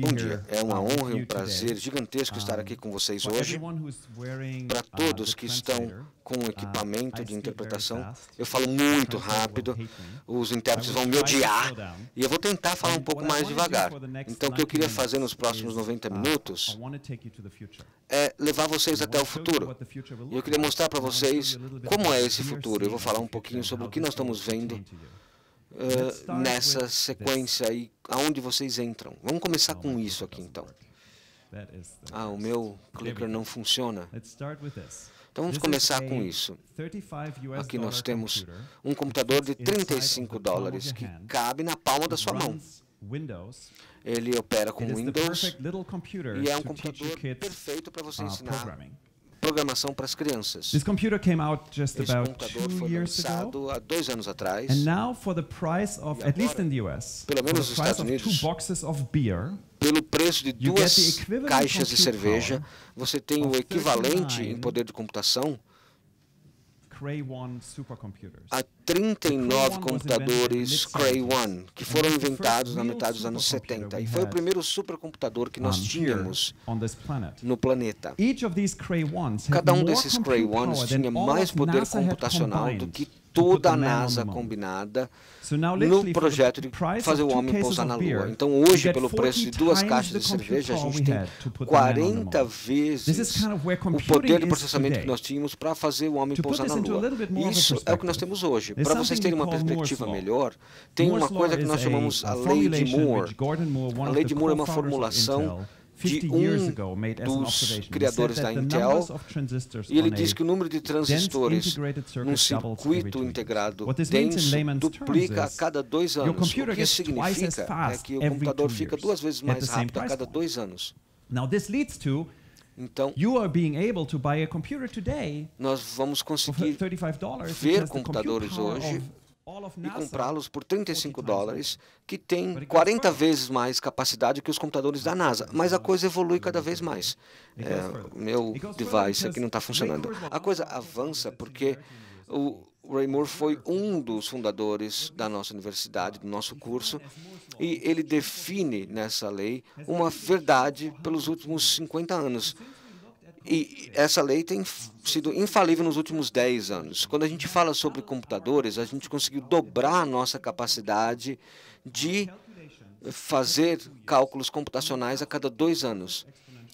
Bom dia, é uma honra e um prazer gigantesco estar aqui com vocês hoje. Para todos que estão com equipamento de interpretação, eu falo muito rápido, os intérpretes vão me odiar, e eu vou tentar falar um pouco mais devagar. Então, o que eu queria fazer nos próximos 90 minutos é levar vocês até o futuro. E eu queria mostrar para vocês como é esse futuro. Eu vou falar um pouquinho sobre o que nós estamos vendo nessa sequência e aonde vocês entram. Vamos começar com isso aqui, então. O meu clicker não funciona. Então, vamos começar com isso. Aqui nós temos um computador de $35 que cabe na palma da sua mão. Ele opera com Windows e é um computador perfeito para você ensinar programação para as crianças. Esse computador foi lançado há 2 anos atrás. Pelo menos nos Estados Unidos, pelo preço de 2 caixas de cerveja, você tem o equivalente em poder de computação a 39 computadores Cray One, que foram inventados na metade dos anos 70. E foi o primeiro supercomputador que nós tínhamos no planeta. Cada um desses Cray Ones tinha mais poder computacional do que toda a NASA combinada no projeto de fazer o homem pousar na Lua. Então, hoje, pelo preço de 2 caixas de cerveja, a gente tem 40 vezes o poder de processamento que nós tínhamos para fazer o homem pousar na Lua. Isso é o que nós temos hoje. Para vocês terem uma perspectiva melhor, tem uma coisa que nós chamamos a Lei de Moore. A Lei de Moore é uma formulação de um dos criadores da Intel, e ele diz que o número de transistores num circuito integrado denso duplica a cada 2 anos. O que isso significa é que o computador fica 2 vezes mais rápido a cada 2 anos. Então, nós vamos conseguir ver computadores hoje e comprá-los por $35, que tem 40 vezes mais capacidade que os computadores da NASA. Mas a coisa evolui cada vez mais. Meu device aqui não está funcionando. A coisa avança porque o Ray Moore foi um dos fundadores da nossa universidade, do nosso curso, e ele define nessa lei uma verdade pelos últimos 50 anos. E essa lei tem sido infalível nos últimos 10 anos. Quando a gente fala sobre computadores, a gente conseguiu dobrar a nossa capacidade de fazer cálculos computacionais a cada 2 anos.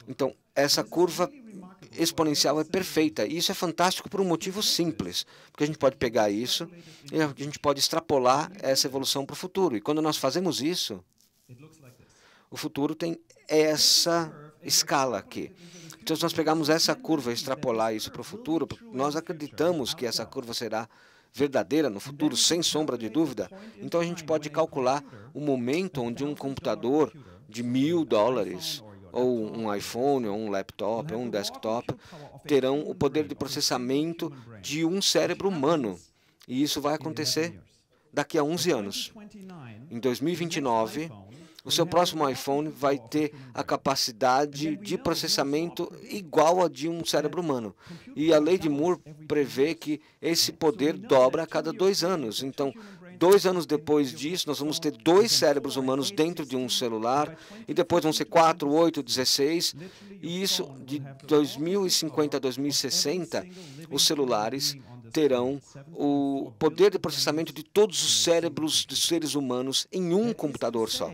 Então, essa curva exponencial é perfeita. E isso é fantástico por um motivo simples, porque a gente pode pegar isso e a gente pode extrapolar essa evolução para o futuro. E quando nós fazemos isso, o futuro tem essa escala aqui. Então, se nós pegarmos essa curva e extrapolar isso para o futuro, nós acreditamos que essa curva será verdadeira no futuro, sem sombra de dúvida. Então, a gente pode calcular o momento onde um computador de $1.000, ou um iPhone, ou um laptop, ou um desktop, terão o poder de processamento de um cérebro humano. E isso vai acontecer daqui a 11 anos. Em 2029, o seu próximo iPhone vai ter a capacidade de processamento igual a de um cérebro humano. E a lei de Moore prevê que esse poder dobra a cada 2 anos. Então, 2 anos depois disso, nós vamos ter 2 cérebros humanos dentro de um celular, e depois vão ser 4, 8, 16. E isso, de 2050 a 2060, os celulares terão o poder de processamento de todos os cérebros dos seres humanos em um computador só.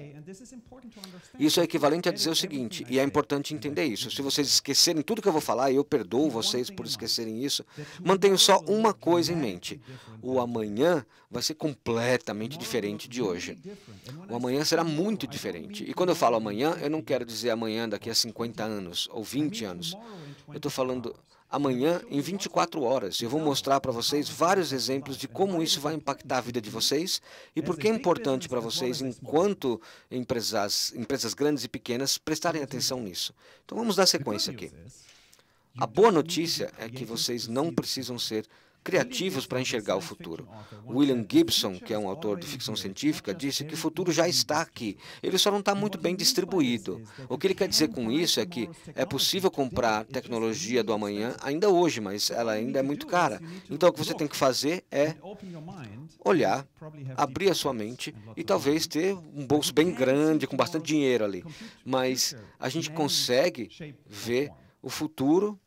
Isso é equivalente a dizer o seguinte, e é importante entender isso. Se vocês esquecerem tudo que eu vou falar, e eu perdoo vocês por esquecerem isso, mantenham só uma coisa em mente. O amanhã vai ser completamente diferente de hoje. O amanhã será muito diferente. E quando eu falo amanhã, eu não quero dizer amanhã daqui a 50 anos ou 20 anos. Eu estou falando amanhã em 24 horas. Eu vou mostrar para vocês vários exemplos de como isso vai impactar a vida de vocês e por que é importante para vocês, enquanto empresas grandes e pequenas, prestarem atenção nisso. Então, vamos dar sequência aqui. A boa notícia é que vocês não precisam ser criativos para enxergar o futuro. William Gibson, que é um autor de ficção científica, disse que o futuro já está aqui, ele só não está muito bem distribuído. O que ele quer dizer com isso é que é possível comprar tecnologia do amanhã ainda hoje, mas ela ainda é muito cara. Então o que você tem que fazer é olhar, abrir a sua mente e talvez ter um bolso bem grande, com bastante dinheiro ali. Mas a gente consegue ver o futuro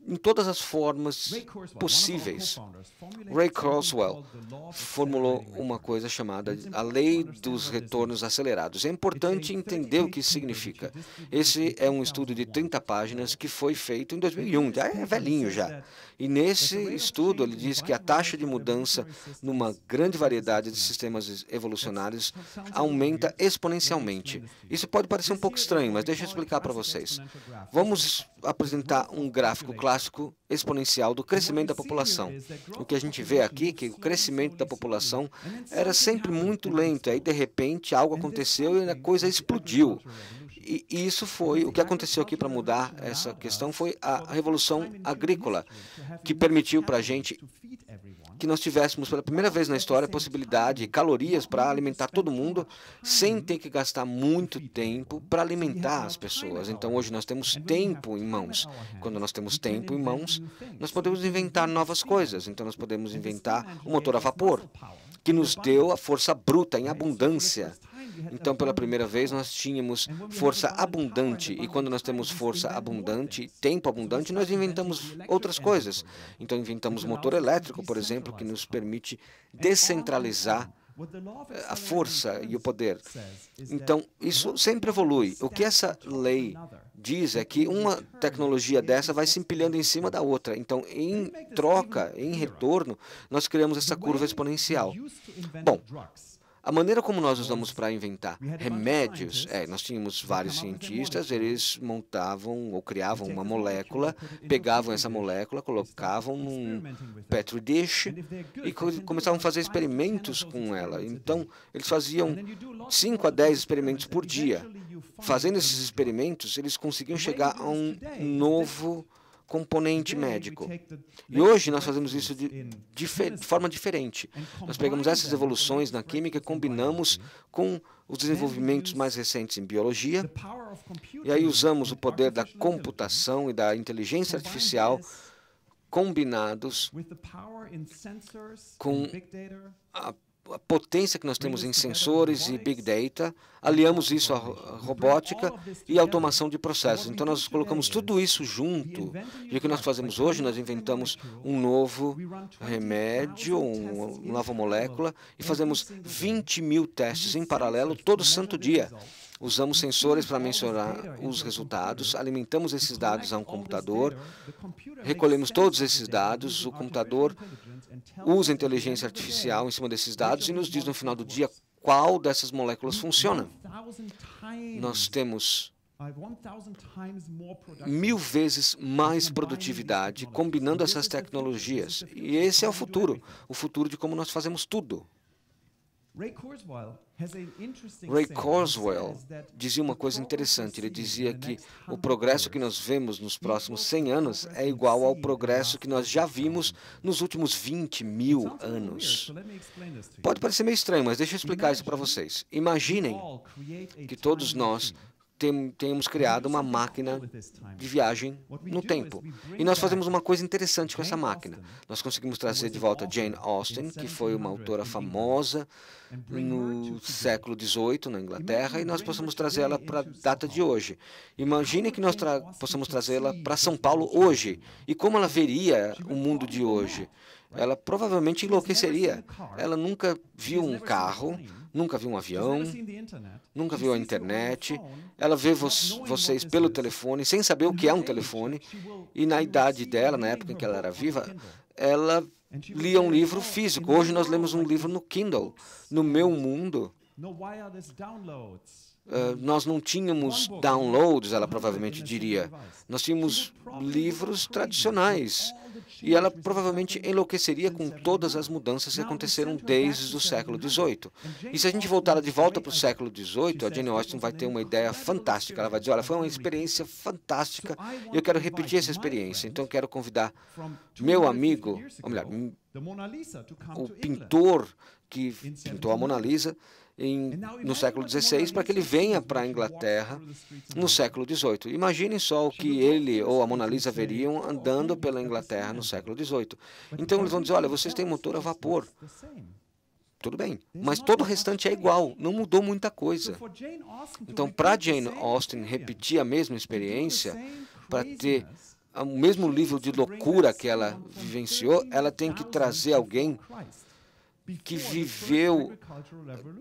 em todas as formas possíveis. Ray Kurzweil formulou uma coisa chamada a lei dos retornos acelerados. É importante entender o que isso significa. Esse é um estudo de 30 páginas que foi feito em 2001, já é velhinho já. E nesse estudo ele diz que a taxa de mudança numa grande variedade de sistemas evolucionários aumenta exponencialmente. Isso pode parecer um pouco estranho, mas deixa eu explicar para vocês. Vamos apresentar um gráfico clássico exponencial do crescimento da população. O que a gente vê aqui é que o crescimento da população era sempre muito lento, aí de repente algo aconteceu e a coisa explodiu. E isso foi o que aconteceu aqui para mudar essa questão, foi a Revolução Agrícola, que permitiu para a gente que nós tivéssemos pela primeira vez na história a possibilidade de calorias para alimentar todo mundo sem ter que gastar muito tempo para alimentar as pessoas. Então hoje nós temos tempo em mãos. Quando nós temos tempo em mãos, nós podemos inventar novas coisas. Então nós podemos inventar um motor a vapor, que nos deu a força bruta em abundância. Então, pela primeira vez, nós tínhamos força abundante. E quando nós temos força abundante, tempo abundante, nós inventamos outras coisas. Então, inventamos motor elétrico, por exemplo, que nos permite descentralizar a força e o poder. Então, isso sempre evolui. O que essa lei diz é que uma tecnologia dessa vai se empilhando em cima da outra. Então, em troca, em retorno, nós criamos essa curva exponencial. Bom, a maneira como nós usamos para inventar remédios, nós tínhamos vários cientistas, eles montavam ou criavam uma molécula, pegavam essa molécula, colocavam num petri dish e começavam a fazer experimentos com ela. Então, eles faziam 5 a 10 experimentos por dia. Fazendo esses experimentos, eles conseguiam chegar a um novo componente médico. E hoje nós fazemos isso de forma diferente. Nós pegamos essas evoluções na química e combinamos com os desenvolvimentos mais recentes em biologia, e aí usamos o poder da computação e da inteligência artificial combinados com a potência que nós temos em sensores e Big Data, aliamos isso à robótica e à automação de processos. Então, nós colocamos tudo isso junto. E o que nós fazemos hoje, nós inventamos um novo remédio, uma nova molécula, e fazemos 20 mil testes em paralelo todo santo dia. Usamos sensores para mensurar os resultados, alimentamos esses dados a um computador, recolhemos todos esses dados, o computador usa inteligência artificial em cima desses dados e nos diz no final do dia qual dessas moléculas funciona. Nós temos 1000 vezes mais produtividade combinando essas tecnologias. E esse é o futuro de como nós fazemos tudo. Ray Kurzweil dizia uma coisa interessante. Ele dizia que o progresso que nós vemos nos próximos 100 anos é igual ao progresso que nós já vimos nos últimos 20 mil anos. Pode parecer meio estranho, mas deixa eu explicar isso para vocês. Imaginem que todos nós temos criado uma máquina de viagem no tempo. E nós fazemos uma coisa interessante com essa máquina. Nós conseguimos trazer de volta Jane Austen, que foi uma autora famosa no século XVIII, na Inglaterra, e nós possamos trazer ela para a data de hoje. Imagine que nós possamos trazê-la para São Paulo hoje. E como ela veria o mundo de hoje? Ela provavelmente enlouqueceria. Ela nunca viu um carro, nunca viu um avião, nunca viu a internet. Ela vê vocês pelo telefone, sem saber o que é um telefone. E na idade dela, na época em que ela era viva, ela lia um livro físico. Hoje nós lemos um livro no Kindle. No meu mundo, Nós não tínhamos downloads, ela provavelmente diria. Nós tínhamos livros tradicionais. E ela provavelmente enlouqueceria com todas as mudanças que aconteceram desde o século XVIII. E se a gente voltar de volta para o século XVIII, a Jane Austen vai ter uma ideia fantástica. Ela vai dizer, olha, foi uma experiência fantástica e eu quero repetir essa experiência. Então eu quero convidar meu amigo, ou melhor, o pintor que pintou a Mona Lisa, no século XVI, para que ele venha para a Inglaterra no século XVIII. Imaginem só o que ele ou a Mona Lisa veriam andando pela Inglaterra no século XVIII. Então eles vão dizer, olha, vocês têm motor a vapor. Tudo bem, mas todo o restante é igual, não mudou muita coisa. Então, para Jane Austen repetir a mesma experiência, para ter o mesmo nível de loucura que ela vivenciou, ela tem que trazer alguém que viveu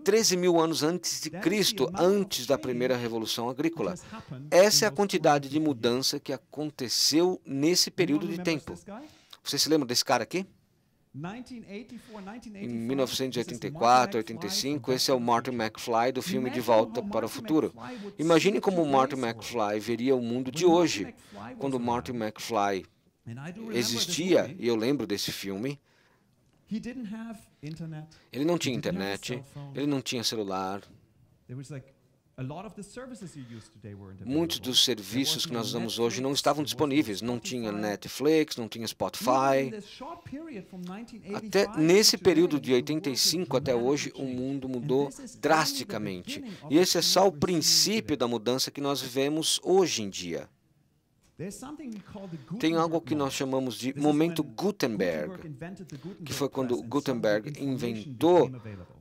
13 mil anos antes de Cristo, antes da primeira Revolução Agrícola. Essa é a quantidade de mudança que aconteceu nesse período de tempo. Você se lembra desse cara aqui? Em 1984, 85, esse é o Marty McFly do filme De Volta para o Futuro. Imagine como o Marty McFly veria o mundo de hoje. Quando o Marty McFly existia, e eu lembro desse filme, ele não tinha internet, ele não tinha celular. Muitos dos serviços que nós usamos hoje não estavam disponíveis. Não tinha Netflix, não tinha Spotify. Até nesse período de 85 até hoje, o mundo mudou drasticamente. E esse é só o princípio da mudança que nós vivemos hoje em dia. Tem algo que nós chamamos de momento Gutenberg, que foi quando Gutenberg inventou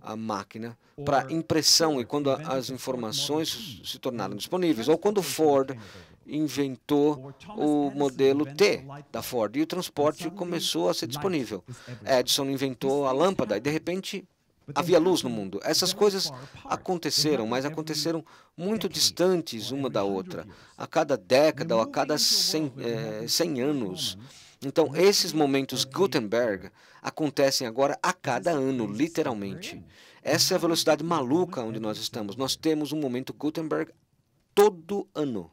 a máquina para impressão e quando as informações se tornaram disponíveis, ou quando Ford inventou o modelo T da Ford e o transporte começou a ser disponível. Edison inventou a lâmpada e, de repente, havia luz no mundo. Essas coisas aconteceram, mas aconteceram muito distantes uma da outra, a cada década ou a cada 100 anos. Então, esses momentos Gutenberg acontecem agora a cada ano, literalmente. Essa é a velocidade maluca onde nós estamos. Nós temos um momento Gutenberg todo ano.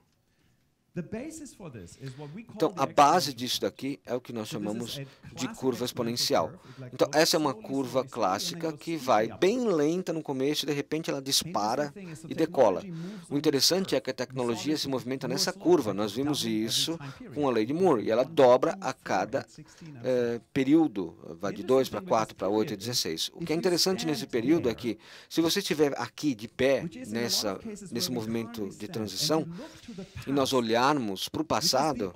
Então, a base disso daqui é o que nós chamamos de curva exponencial. Então, essa é uma curva clássica que vai bem lenta no começo e, de repente, ela dispara e decola. O interessante é que a tecnologia se movimenta nessa curva. Nós vimos isso com a lei de Moore, e ela dobra a cada período. Vai de 2 para 4, para 8 e 16. O que é interessante nesse período é que, se você estiver aqui de pé, nesse movimento de transição, e nós olharmos para o passado,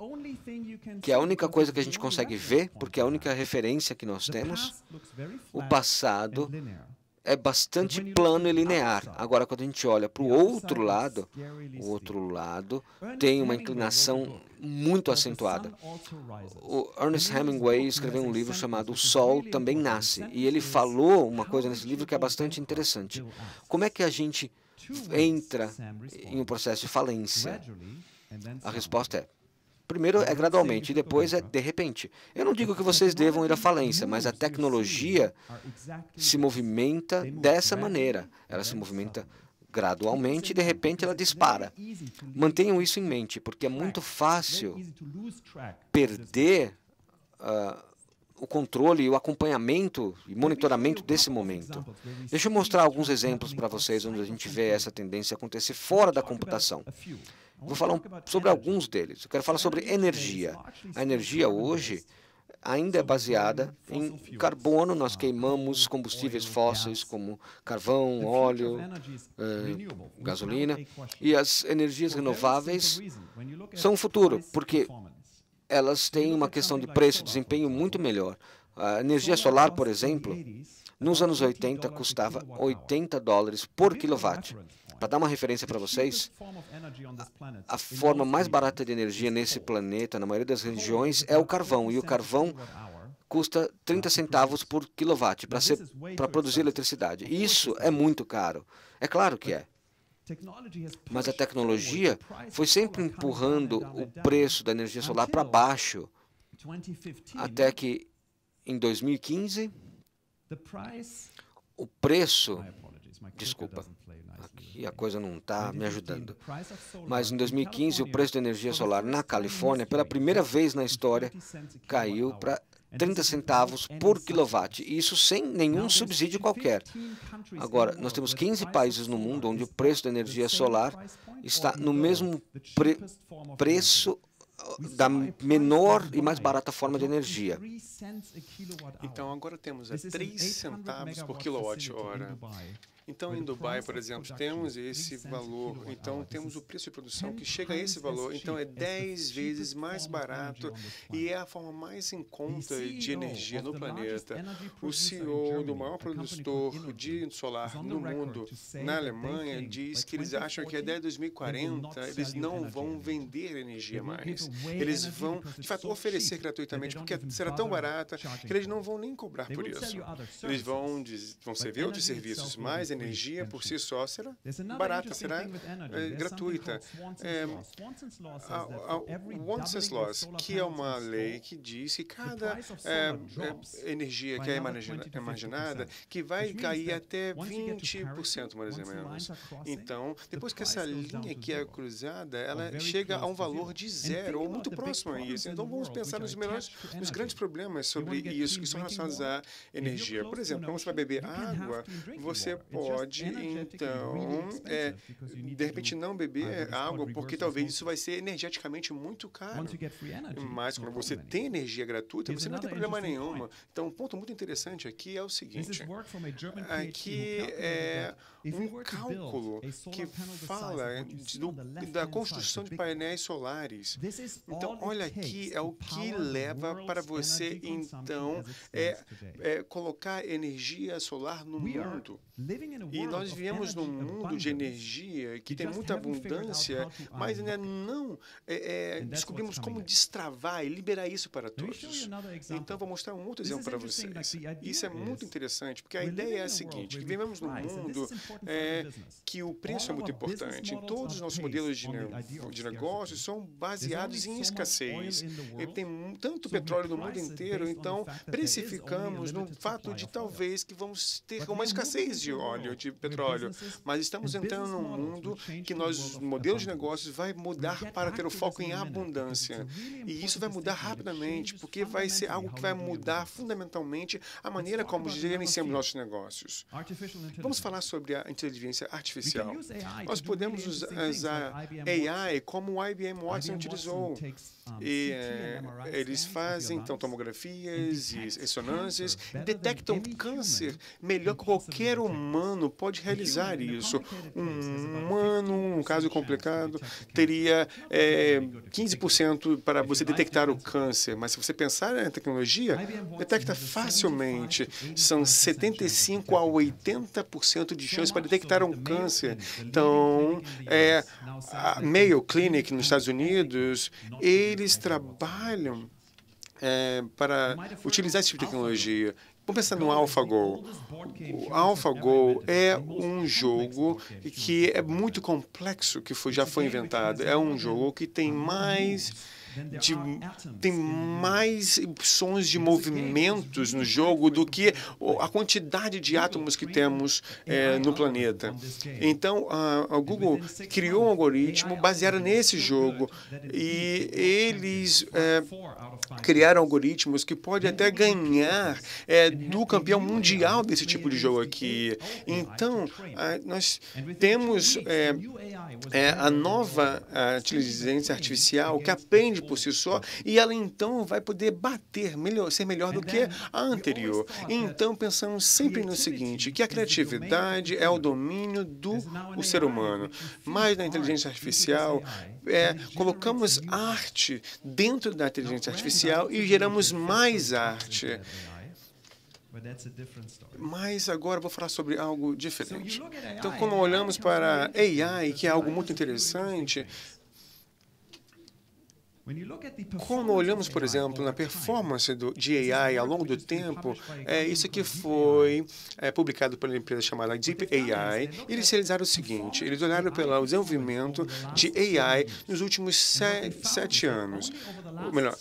que é a única coisa que a gente consegue ver, porque é a única referência que nós temos, o passado é bastante plano e linear. Agora, quando a gente olha para o outro lado tem uma inclinação muito acentuada. O Ernest Hemingway escreveu um livro chamado O Sol Também Nasce, e ele falou uma coisa nesse livro que é bastante interessante. Como é que a gente entra em um processo de falência? A resposta é, primeiro é gradualmente e depois é de repente. Eu não digo que vocês devam ir à falência, mas a tecnologia se movimenta dessa maneira. Ela se movimenta gradualmente e de repente ela dispara. Mantenham isso em mente, porque é muito fácil perder o controle, o acompanhamento e monitoramento desse momento. Deixa eu mostrar alguns exemplos para vocês onde a gente vê essa tendência acontecer fora da computação. Vou falar sobre alguns deles. Eu quero falar sobre energia. A energia hoje ainda é baseada em carbono. Nós queimamos combustíveis fósseis como carvão, óleo, gasolina. E as energias renováveis são o futuro, porque elas têm uma questão de preço e desempenho muito melhor. A energia solar, por exemplo, nos anos 80 custava $80 por quilowatt. Para dar uma referência para vocês, a forma mais barata de energia nesse planeta, na maioria das regiões, é o carvão. E o carvão custa 30 centavos por quilowatt para produzir eletricidade. Isso é muito caro. É claro que é. Mas a tecnologia foi sempre empurrando o preço da energia solar para baixo, até que, em 2015, o preço Desculpa, aqui a coisa não está me ajudando. Mas em 2015, o preço da energia solar na Califórnia, pela primeira vez na história, caiu para 30 centavos por quilowatt, e isso sem nenhum subsídio qualquer. Agora, nós temos 15 países no mundo onde o preço da energia solar está no mesmo preço da menor e mais barata forma de energia. Então, agora temos 3 centavos por quilowatt-hora. Então, em Dubai, por exemplo, temos esse valor. Então, temos o preço de produção que chega a esse valor. Então, é 10 vezes mais barato e é a forma mais em conta de energia no planeta. O CEO do maior produtor de solar no mundo, na Alemanha, diz que eles acham que até 2040 eles não vão vender energia mais. Eles vão, de fato, oferecer gratuitamente, porque será tão barata que eles não vão nem cobrar por isso. Eles vão servir outros serviços, mais energia por si só será barata, será gratuita. Watson's Laws, que é uma lei que diz que cada energia que é imaginada, que vai cair até 20%, mais ou menos. Então, depois que essa linha aqui é cruzada, ela chega a um valor de zero, ou muito próximo a isso. Então, vamos pensar nos grandes problemas sobre isso, que são relacionados à energia. Por exemplo, quando você vai beber água, você pode, então, de repente não beber água, porque talvez isso vai ser energeticamente muito caro. Mas quando você tem energia gratuita, você não tem problema nenhum. Então, um ponto muito interessante aqui é o seguinte. Aqui é um cálculo que fala da construção de painéis solares. Então, olha aqui, é o que leva para você, então, colocar energia solar no mundo. E nós vivemos num mundo de energia que tem muita abundância, mas ainda não descobrimos como destravar e liberar isso para todos. Então, vou mostrar um outro exemplo para vocês. Isso é muito interessante, porque a ideia é a seguinte, que vivemos num mundo que o preço é muito importante. Todos os nossos modelos de negócios são baseados em escassez. Tem tanto petróleo no mundo inteiro, então precificamos no fato de talvez que vamos ter uma escassez de óleo, de petróleo. Mas estamos entrando num mundo que os modelos de negócios vai mudar para ter o foco em abundância. E isso vai mudar rapidamente, porque vai ser algo que vai mudar fundamentalmente a maneira como gerenciamos nossos negócios. Vamos falar sobre a inteligência artificial. Nós podemos usar AI como o IBM Watson utilizou. E eles fazem, então, tomografias e ressonâncias, detectam câncer melhor que qualquer humano pode realizar isso. Um humano, um caso complicado, teria 15% para você detectar o câncer, mas se você pensar na tecnologia, detecta facilmente. São 75% a 80% de chance para detectar um câncer. Então, a Mayo Clinic nos Estados Unidos, eles trabalham para utilizar esse tipo de tecnologia. Vamos pensar no AlphaGo. O AlphaGo é um jogo que é muito complexo, que já foi inventado. É um jogo que tem mais opções de movimentos no jogo do que a quantidade de átomos que temos no planeta. Então, a Google criou um algoritmo baseado nesse jogo e eles criaram algoritmos que podem até ganhar do campeão mundial desse tipo de jogo aqui. Então, nós temos a nova inteligência artificial que aprende por si só e ela então vai poder ser melhor do que a anterior. Então pensamos sempre no seguinte, que a criatividade é o domínio do ser humano, mas na inteligência artificial colocamos arte dentro da inteligência artificial e geramos mais arte. Mas agora vou falar sobre algo diferente. Então, quando olhamos para AI, que é algo muito interessante, quando olhamos, por exemplo, na performance de AI ao longo do tempo, isso aqui foi publicado por uma empresa chamada Deep AI. Eles realizaram o seguinte, eles olharam pelo desenvolvimento de AI nos últimos 7 anos. ou melhor,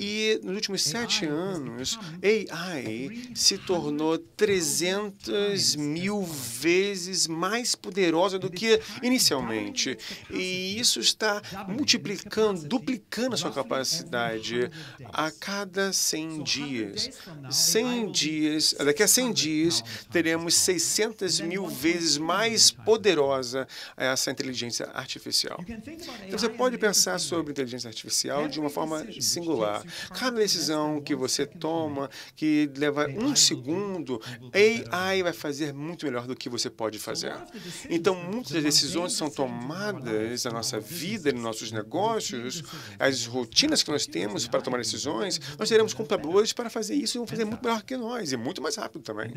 e nos últimos 7 anos, AI se tornou 300 mil vezes mais poderosa do que inicialmente. E isso está multiplicando, duplicando a sua capacidade a cada 100 dias. 100 dias, daqui a 100 dias, teremos 600 mil vezes mais poderosa essa inteligência artificial. Então, você pode pensar sobre inteligência artificial de uma forma singular. Cada decisão que você toma, que leva 1 segundo, AI vai fazer muito melhor do que você pode fazer. Então, muitas das decisões são tomadas na nossa vida, nos nossos negócios, as rotinas que nós temos para tomar decisões, nós teremos computadores para fazer isso e vão fazer muito melhor que nós, e muito mais rápido também.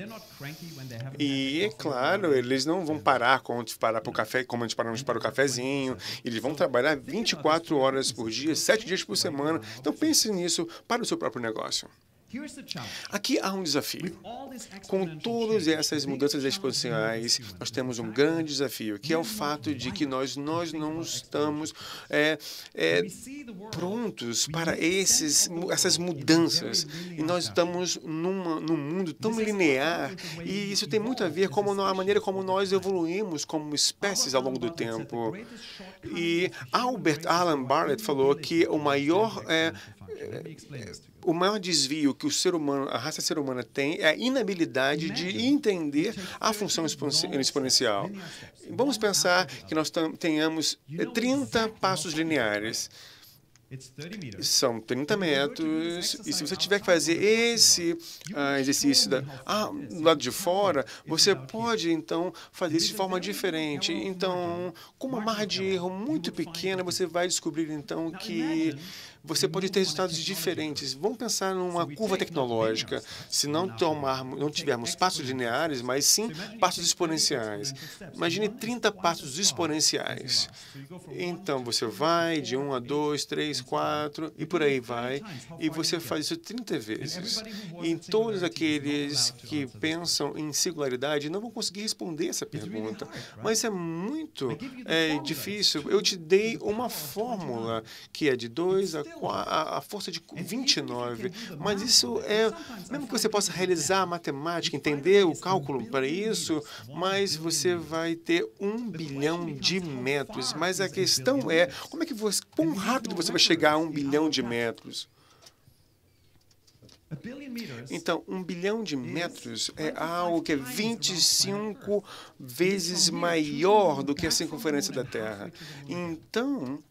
E, é claro, eles não vão parar quando a gente parar para o café, como a gente paramos para o cafezinho, eles vão trabalhar 24 horas por dia, 7 dias por semana. Então, pense nisso para o seu próprio negócio. Aqui há um desafio. Com todas essas mudanças exponenciais, nós temos um grande desafio, que é o fato de que nós não estamos prontos para essas mudanças. E nós estamos num mundo tão linear, e isso tem muito a ver com a maneira como nós evoluímos como espécies ao longo do tempo. E Albert Alan Bartlett falou que o maior desvio que a raça ser humana tem é a inabilidade de entender a função exponencial. Vamos pensar que nós tenhamos 30 passos lineares. São 30 metros, e se você tiver que fazer esse exercício do lado de fora, você pode, então, fazer isso de forma diferente. Então, com uma margem de erro muito pequena, você vai descobrir, então, que você pode ter resultados diferentes. Vamos pensar numa curva tecnológica. Se não tivermos passos lineares, mas sim passos exponenciais. Imagine 30 passos exponenciais. Então, você vai de 1 a 2, 3, 4, e por aí vai. E você faz isso 30 vezes. E todos aqueles que pensam em singularidade não vão conseguir responder essa pergunta. Mas é muito difícil. Eu te dei uma fórmula que é de 2 a força de 29, mas isso mesmo que você possa realizar a matemática, entender o cálculo para isso, mas você vai ter 1 bilhão de metros. Mas a questão é, quão rápido você vai chegar a 1 bilhão de metros? Então, 1 bilhão de metros é algo que é 25 vezes maior do que a circunferência da Terra. Então,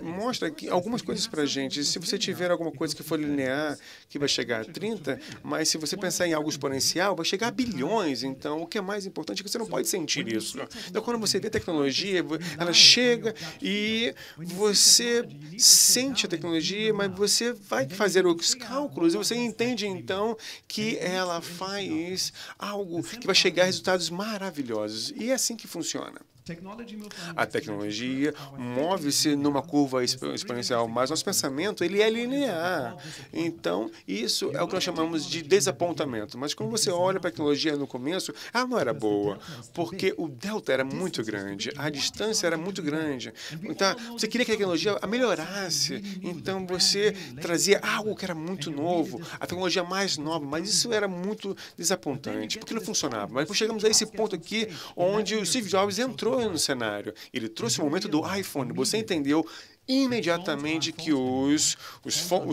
mostra algumas coisas para a gente. Se você tiver alguma coisa que for linear, que vai chegar a 30, mas se você pensar em algo exponencial, vai chegar a bilhões. Então, o que é mais importante é que você não pode sentir isso. Então, quando você vê a tecnologia, ela chega e você sente a tecnologia, mas você vai fazer os cálculos e você entende, então, que ela faz algo que vai chegar a resultados maravilhosos. E é assim que funciona. A tecnologia move-se numa curva exponencial, mas nosso pensamento ele é linear. Então, isso é o que nós chamamos de desapontamento. Mas quando você olha para a tecnologia no começo, ela não era boa, porque o delta era muito grande, a distância era muito grande. Então, você queria que a tecnologia melhorasse, então você trazia algo que era muito novo, a tecnologia mais nova, mas isso era muito desapontante, porque não funcionava. Mas chegamos a esse ponto aqui, onde o Steve Jobs entrou no cenário. Ele trouxe o momento do iPhone. Você entendeu imediatamente que os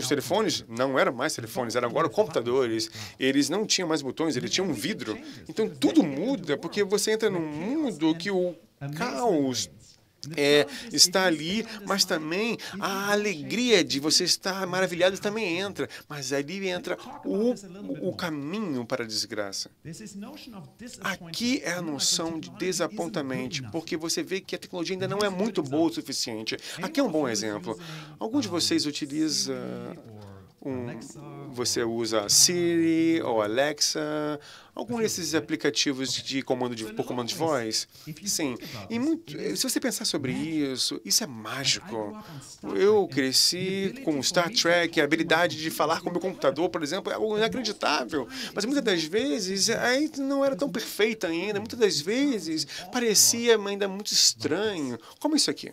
telefones não eram mais telefones, eram agora computadores. Eles não tinham mais botões, eles tinham um vidro. Então, tudo muda, porque você entra num mundo que o caos está ali, mas também a alegria de você estar maravilhado também entra. Mas ali entra o caminho para a desgraça. Aqui é a noção de desapontamento, porque você vê que a tecnologia ainda não é muito boa o suficiente. Aqui é um bom exemplo. Algum de vocês utiliza você usa Siri ou Alexa, algum desses aplicativos por comando de voz? Sim. E se você pensar sobre isso, isso é mágico. Eu cresci com Star Trek, a habilidade de falar com o meu computador, por exemplo, é algo inacreditável. Mas muitas das vezes, aí não era tão perfeita ainda. Muitas das vezes, parecia ainda muito estranho. Como isso aqui.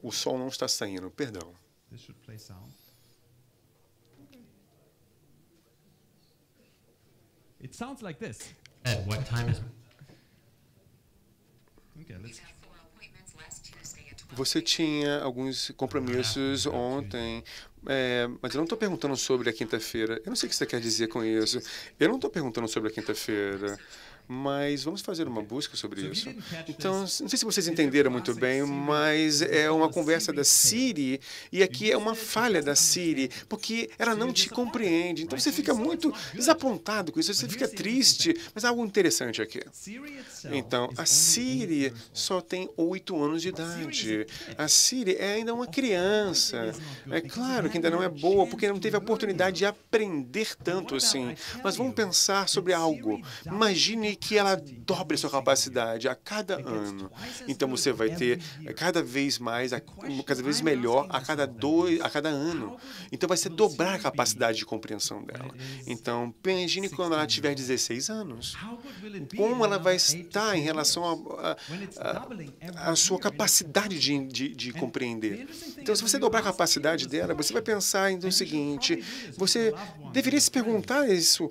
O som não está saindo, perdão. It sounds like this. At what time is... Okay, let's... Você tinha alguns compromissos ontem, mas eu não estou perguntando sobre a quinta-feira. Eu não sei o que você quer dizer com isso. Eu não estou perguntando sobre a quinta-feira. Mas vamos fazer uma busca sobre isso. Então, não sei se vocês entenderam muito bem, mas é uma conversa da Siri, e aqui é uma falha da Siri, porque ela não te compreende. Então, você fica muito desapontado com isso, você fica triste, mas há algo interessante aqui. Então, a Siri só tem 8 anos de idade. A Siri é ainda uma criança. É claro que ainda não é boa, porque não teve a oportunidade de aprender tanto assim. Mas vamos pensar sobre algo. Imagine que ela dobre a sua capacidade a cada ano. Então, você vai ter cada vez mais, cada vez melhor a cada ano. Então, vai ser dobrar a capacidade de compreensão dela. Então, imagine quando ela tiver 16 anos. Como ela vai estar em relação à sua capacidade de compreender. Então, se você dobrar a capacidade dela, você vai pensar no seguinte, você deveria se perguntar isso.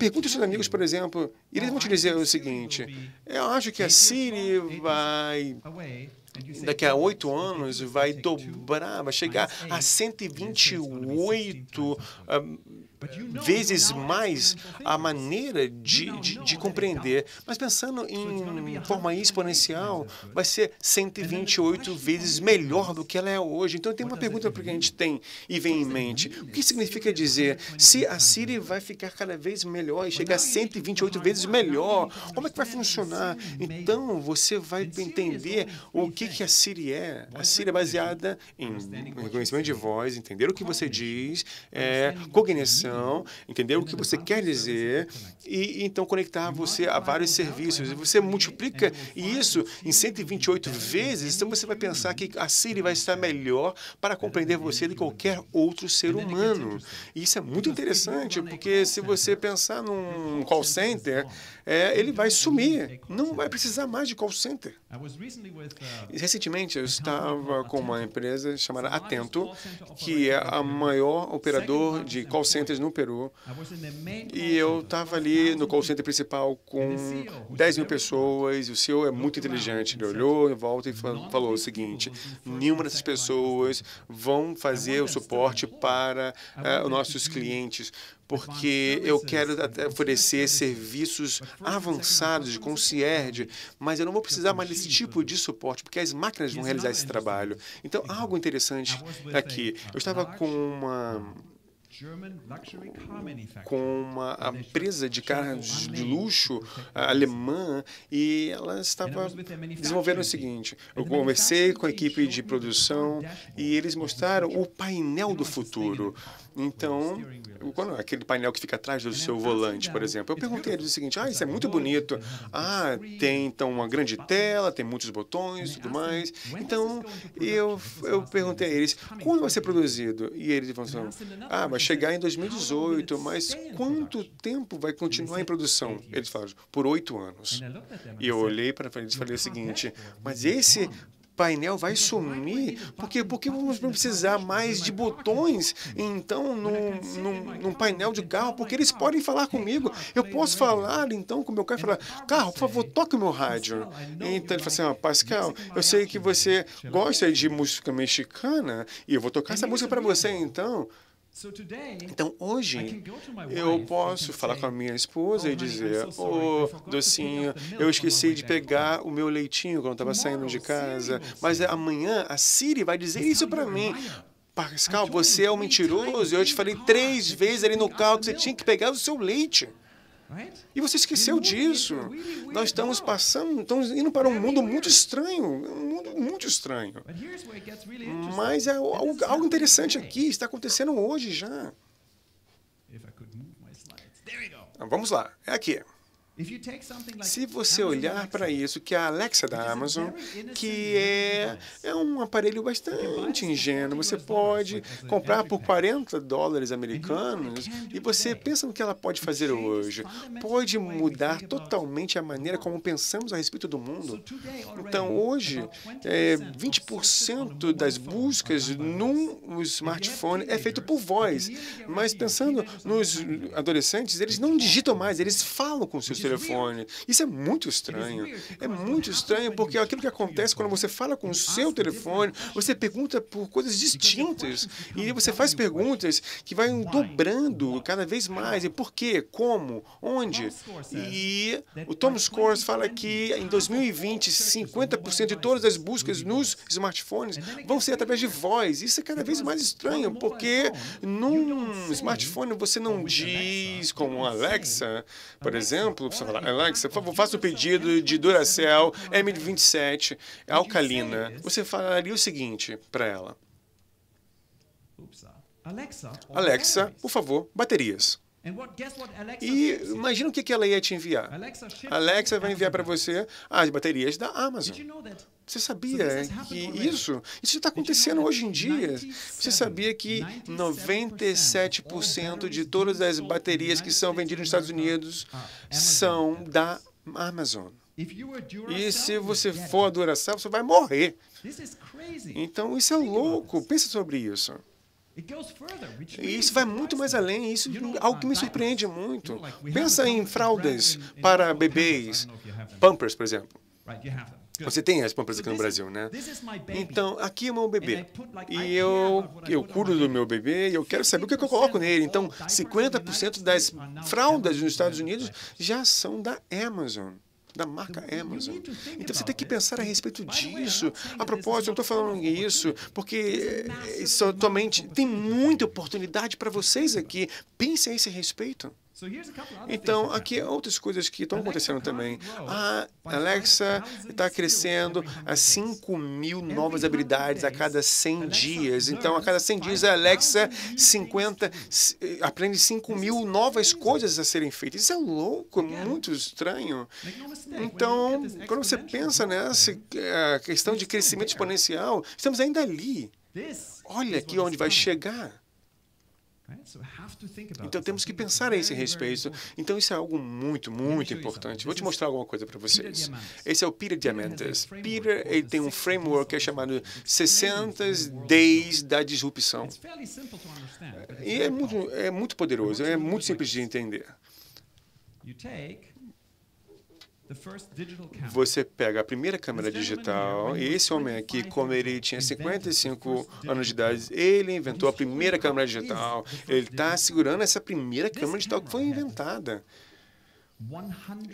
Pergunte aos seus amigos, por exemplo, e eles vão te dizer o seguinte, eu acho que a Siri vai, daqui a 8 anos, vai dobrar, vai chegar a 128 vezes mais a maneira de compreender. Mas pensando em forma exponencial, vai ser 128 vezes melhor do que ela é hoje. Então, tem uma pergunta que a gente tem e vem em mente. O que significa dizer, se a Siri vai ficar cada vez melhor e chegar a 128 vezes melhor, como é que vai funcionar? Então, você vai entender o que a Siri é. A Siri é baseada em reconhecimento de voz, entender o que você diz, cognição, entender o que você quer dizer e então conectar você a vários serviços. E você multiplica isso em 128 vezes, então você vai pensar que a Siri vai estar melhor para compreender você do que qualquer outro ser humano. E isso é muito interessante, porque se você pensar num call center, ele vai sumir. Não vai precisar mais de call center. Recentemente, eu estava com uma empresa chamada Atento, que é a maior operador de call centers no Peru. E eu estava ali no call center principal com 10 mil pessoas, e o CEO é muito inteligente. Ele olhou em volta e falou o seguinte, nenhuma dessas pessoas vão fazer o suporte para os nossos clientes, porque eu quero oferecer serviços avançados de concierge, mas eu não vou precisar mais desse tipo de suporte, porque as máquinas vão realizar esse trabalho. Então, algo interessante aqui. Eu estava com uma empresa de carros de luxo alemã e ela estava desenvolvendo o seguinte. Eu conversei com a equipe de produção e eles mostraram o painel do futuro. Então, aquele painel que fica atrás do seu volante, por exemplo, eu perguntei a eles o seguinte, isso é muito bonito. Tem então uma grande tela, tem muitos botões e tudo mais. Então, eu perguntei a eles, quando vai ser produzido? E eles falaram, vai chegar em 2018, mas quanto tempo vai continuar em produção? Eles falaram, por 8 anos. E eu olhei para eles e falei o seguinte, mas esse painel vai sumir, porque vamos precisar mais de botões, então, num painel de carro, porque eles podem falar comigo. Eu posso falar, então, com o meu carro e falar, carro, por favor, toque o meu rádio. Então, ele fala assim, Pascal, eu sei que você gosta de música mexicana, e eu vou tocar essa música para você, então. Então, hoje, eu posso falar com a minha esposa e dizer, docinho, eu esqueci de pegar o meu leitinho quando estava saindo de casa, mas amanhã a Siri vai dizer isso para mim. Pascal, você é um mentiroso, eu te falei 3 vezes ali no carro que você tinha que pegar o seu leite. E você esqueceu disso. Nós estamos indo para um mundo muito estranho, Mas é algo interessante aqui, está acontecendo hoje já. Vamos lá, é aqui. Se você olhar para isso, que é a Alexa da Amazon, que é um aparelho bastante ingênuo, você pode comprar por $40 americanos e você pensa no que ela pode fazer hoje. Pode mudar totalmente a maneira como pensamos a respeito do mundo. Então, hoje, 20% das buscas num smartphone é feito por voz. Mas pensando nos adolescentes, eles não digitam mais, eles falam com seus telefone. Isso é muito estranho. É muito estranho porque aquilo que acontece quando você fala com o seu telefone, você pergunta por coisas distintas e você faz perguntas que vai dobrando cada vez mais. E por quê? Como? Onde? E o Tom Scores fala que em 2020, 50% de todas as buscas nos smartphones vão ser através de voz. Isso é cada vez mais estranho porque num smartphone você não diz como Alexa, por exemplo, você fala, Alexa, por favor, faça o pedido de Duracell M27 alcalina. Você falaria o seguinte para ela. Alexa, por favor, baterias. E imagina o que ela ia te enviar. Alexa vai enviar para você as baterias da Amazon. Você sabia que isso já está acontecendo hoje em dia? Você sabia que 97% de todas as baterias que são vendidas nos Estados Unidos são da Amazon? E se você for a Duracell, você vai morrer. Então, isso é louco. Pensa sobre isso. E isso vai muito mais além. Isso é algo que me surpreende muito. Pensa em fraldas para bebês. Pampers, por exemplo. Você tem as Pampers aqui no Brasil, né? Então, aqui é o meu bebê. E eu cuido do meu bebê e eu quero saber o que eu coloco nele. Então, 50% das fraldas nos Estados Unidos já são da Amazon. Da marca Amazon. Então, você tem que pensar a respeito disso. A propósito, eu não estou falando isso porque atualmente tem muita oportunidade para vocês aqui. Pense a esse respeito. Então, aqui outras coisas que estão acontecendo também. A Alexa está crescendo a 5.000 novas habilidades a cada 100 dias. Então, a cada 100 dias, a Alexa aprende 5.000 novas coisas a serem feitas. Isso é louco, é muito estranho. Então, quando você pensa nessa questão de crescimento exponencial, estamos ainda ali. Olha aqui onde vai chegar. Então, temos que pensar a esse respeito. Então, isso é algo muito, muito importante. Vou te mostrar alguma coisa para vocês. Esse é o Peter Diamandis. Peter ele tem um framework que é chamado 60 Days da Disrupção. E é muito poderoso, é muito simples de entender. Você pega a primeira câmera digital, e esse homem aqui, como ele tinha 55 anos de idade, ele inventou a primeira câmera digital. Ele está segurando essa primeira câmera digital que foi inventada.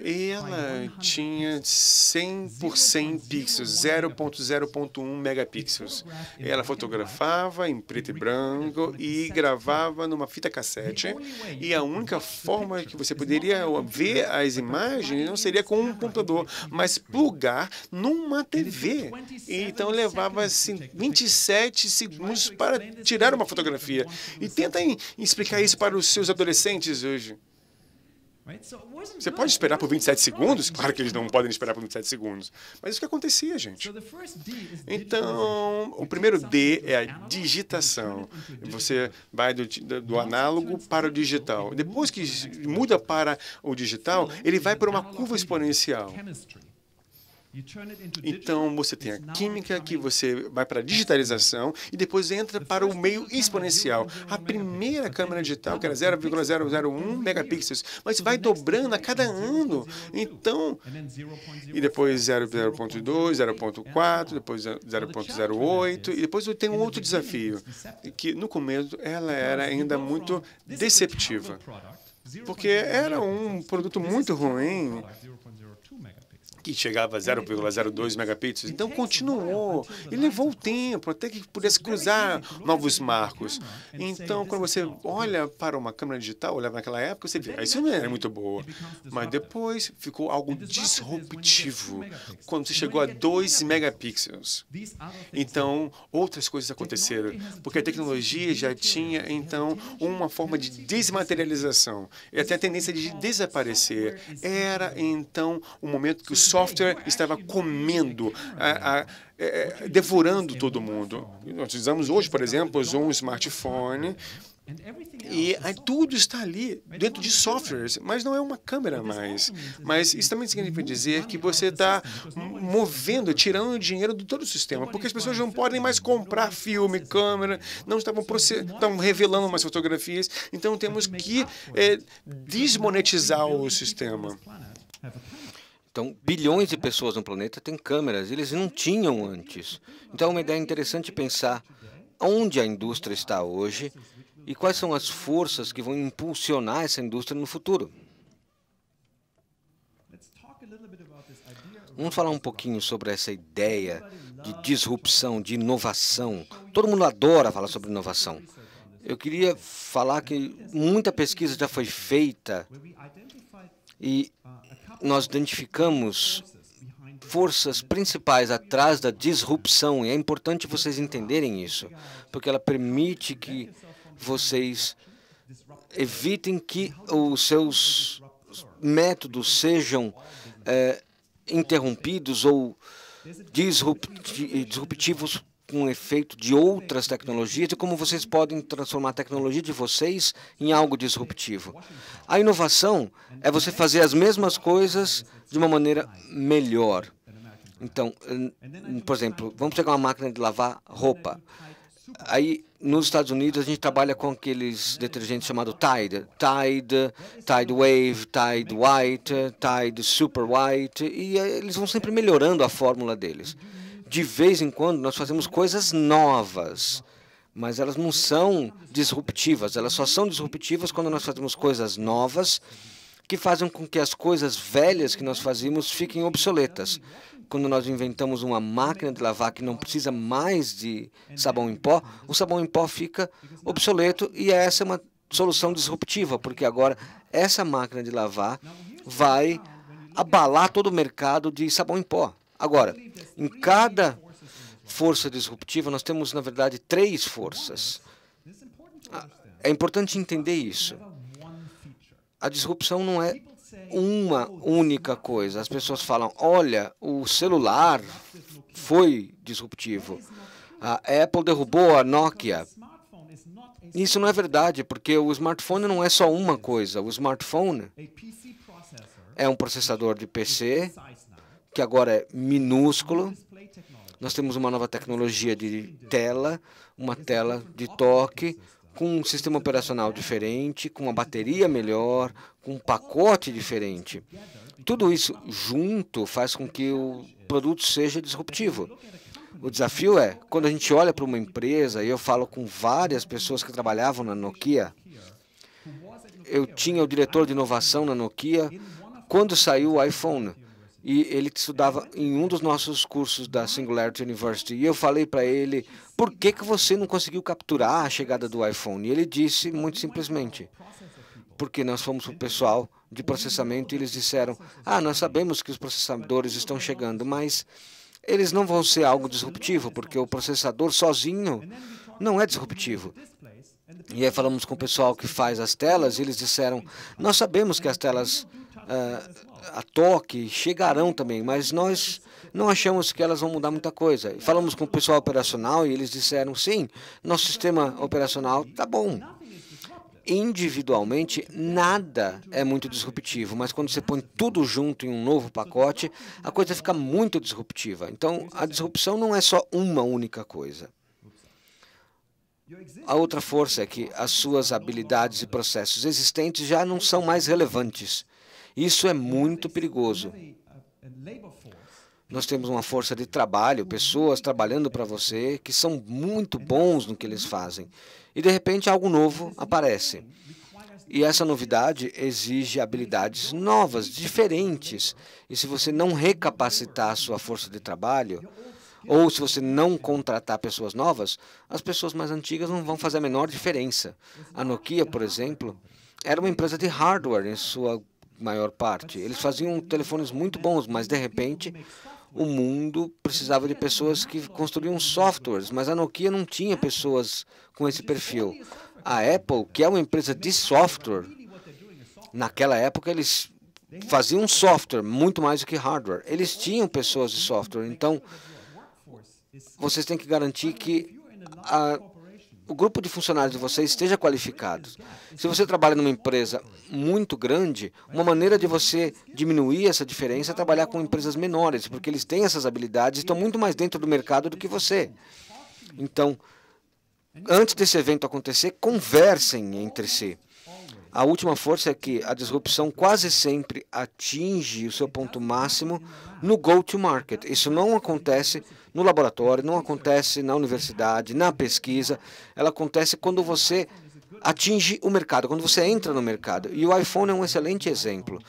Ela tinha 100 por 100 pixels, 0.0.1 megapixels. Ela fotografava em preto e branco e gravava numa fita cassete. E a única forma que você poderia ver as imagens não seria com um computador, mas plugar numa TV. Então levava 27 segundos para tirar uma fotografia. E tentem explicar isso para os seus adolescentes hoje. Você pode esperar por 27 segundos? Claro que eles não podem esperar por 27 segundos. Mas isso que acontecia, gente. Então, o primeiro D é a digitação. Você vai do análogo para o digital. Depois que muda para o digital, ele vai para uma curva exponencial. Então, você tem a química, que você vai para a digitalização, e depois entra para o meio exponencial. A primeira câmera digital, que era 0,001 megapixels, mas vai dobrando a cada ano. Então, e depois 0.2, 0.4, depois 0.08, e depois tem um outro desafio, que no começo ela era ainda muito deceptiva, porque era um produto muito ruim, que chegava a 0,02 megapixels. Então, continuou e levou tempo até que pudesse cruzar novos marcos. Então, quando você olha para uma câmera digital, olhava naquela época, você vê, isso não era muito boa. Mas depois ficou algo disruptivo, quando você chegou a 2 megapixels. Então, outras coisas aconteceram, porque a tecnologia já tinha, então, uma forma de desmaterialização e até a tendência de desaparecer. Era, então, o momento que o software estava comendo, devorando todo mundo. Nós usamos hoje, por exemplo, um smartphone e tudo está ali, dentro de softwares, mas não é uma câmera mais. Mas isso também significa dizer que você está movendo, tirando dinheiro de todo o sistema, porque as pessoas não podem mais comprar filme, câmera, não estão revelando mais fotografias, então temos que desmonetizar o sistema. Então, bilhões de pessoas no planeta têm câmeras, eles não tinham antes. Então, é uma ideia interessante pensar onde a indústria está hoje e quais são as forças que vão impulsionar essa indústria no futuro. Vamos falar um pouquinho sobre essa ideia de disrupção, de inovação. Todo mundo adora falar sobre inovação. Eu queria falar que muita pesquisa já foi feita e nós identificamos forças principais atrás da disrupção, e é importante vocês entenderem isso, porque ela permite que vocês evitem que os seus métodos sejam interrompidos ou disruptivos com efeito de outras tecnologias e como vocês podem transformar a tecnologia de vocês em algo disruptivo. A inovação é você fazer as mesmas coisas de uma maneira melhor. Então, por exemplo, vamos pegar uma máquina de lavar roupa. Aí, nos Estados Unidos, a gente trabalha com aqueles detergentes chamados Tide. Tide Wave, Tide White, Tide Super White, e eles vão sempre melhorando a fórmula deles. De vez em quando, nós fazemos coisas novas, mas elas não são disruptivas. Elas só são disruptivas quando nós fazemos coisas novas que fazem com que as coisas velhas que nós fazíamos fiquem obsoletas. Quando nós inventamos uma máquina de lavar que não precisa mais de sabão em pó, o sabão em pó fica obsoleto e essa é uma solução disruptiva, porque agora essa máquina de lavar vai abalar todo o mercado de sabão em pó. Agora, em cada força disruptiva, nós temos, na verdade, 3 forças. É importante entender isso. A disrupção não é uma única coisa. As pessoas falam, olha, o celular foi disruptivo. A Apple derrubou a Nokia. Isso não é verdade, porque o smartphone não é só uma coisa. O smartphone é um processador de PC, que agora é minúsculo. Nós temos uma nova tecnologia de tela, uma tela de toque, com um sistema operacional diferente, com uma bateria melhor, com um pacote diferente. Tudo isso junto faz com que o produto seja disruptivo. O desafio é, quando a gente olha para uma empresa, e eu falo com várias pessoas que trabalhavam na Nokia, eu tinha o diretor de inovação na Nokia quando saiu o iPhone. E ele estudava em um dos nossos cursos da Singularity University. E eu falei para ele, por que você não conseguiu capturar a chegada do iPhone? E ele disse, muito simplesmente, porque nós fomos para o pessoal de processamento e eles disseram, nós sabemos que os processadores estão chegando, mas eles não vão ser algo disruptivo, porque o processador sozinho não é disruptivo. E aí falamos com o pessoal que faz as telas e eles disseram, nós sabemos que as telas a toque chegarão também, mas nós não achamos que elas vão mudar muita coisa. E falamos com o pessoal operacional e eles disseram, sim, nosso sistema operacional está bom. Individualmente, nada é muito disruptivo, mas quando você põe tudo junto em um novo pacote, a coisa fica muito disruptiva. Então, a disrupção não é só uma única coisa. A outra força é que as suas habilidades e processos existentes já não são mais relevantes. Isso é muito perigoso. Nós temos uma força de trabalho, pessoas trabalhando para você que são muito bons no que eles fazem. E, de repente, algo novo aparece. E essa novidade exige habilidades novas, diferentes. E se você não recapacitar a sua força de trabalho, ou se você não contratar pessoas novas, as pessoas mais antigas não vão fazer a menor diferença. A Nokia, por exemplo, era uma empresa de hardware em sua maior parte. Eles faziam telefones muito bons, mas de repente o mundo precisava de pessoas que construíam softwares, mas a Nokia não tinha pessoas com esse perfil. A Apple, que é uma empresa de software, naquela época eles faziam software muito mais do que hardware. Eles tinham pessoas de software, então vocês têm que garantir que o grupo de funcionários de vocês esteja qualificado. Se você trabalha numa empresa muito grande, uma maneira de você diminuir essa diferença é trabalhar com empresas menores, porque eles têm essas habilidades e estão muito mais dentro do mercado do que você. Então, antes desse evento acontecer, conversem entre si. A última força é que a disrupção quase sempre atinge o seu ponto máximo no go-to-market. Isso não acontece no laboratório, não acontece na universidade, na pesquisa. Ela acontece quando você atinge o mercado, quando você entra no mercado. E o iPhone é um excelente exemplo.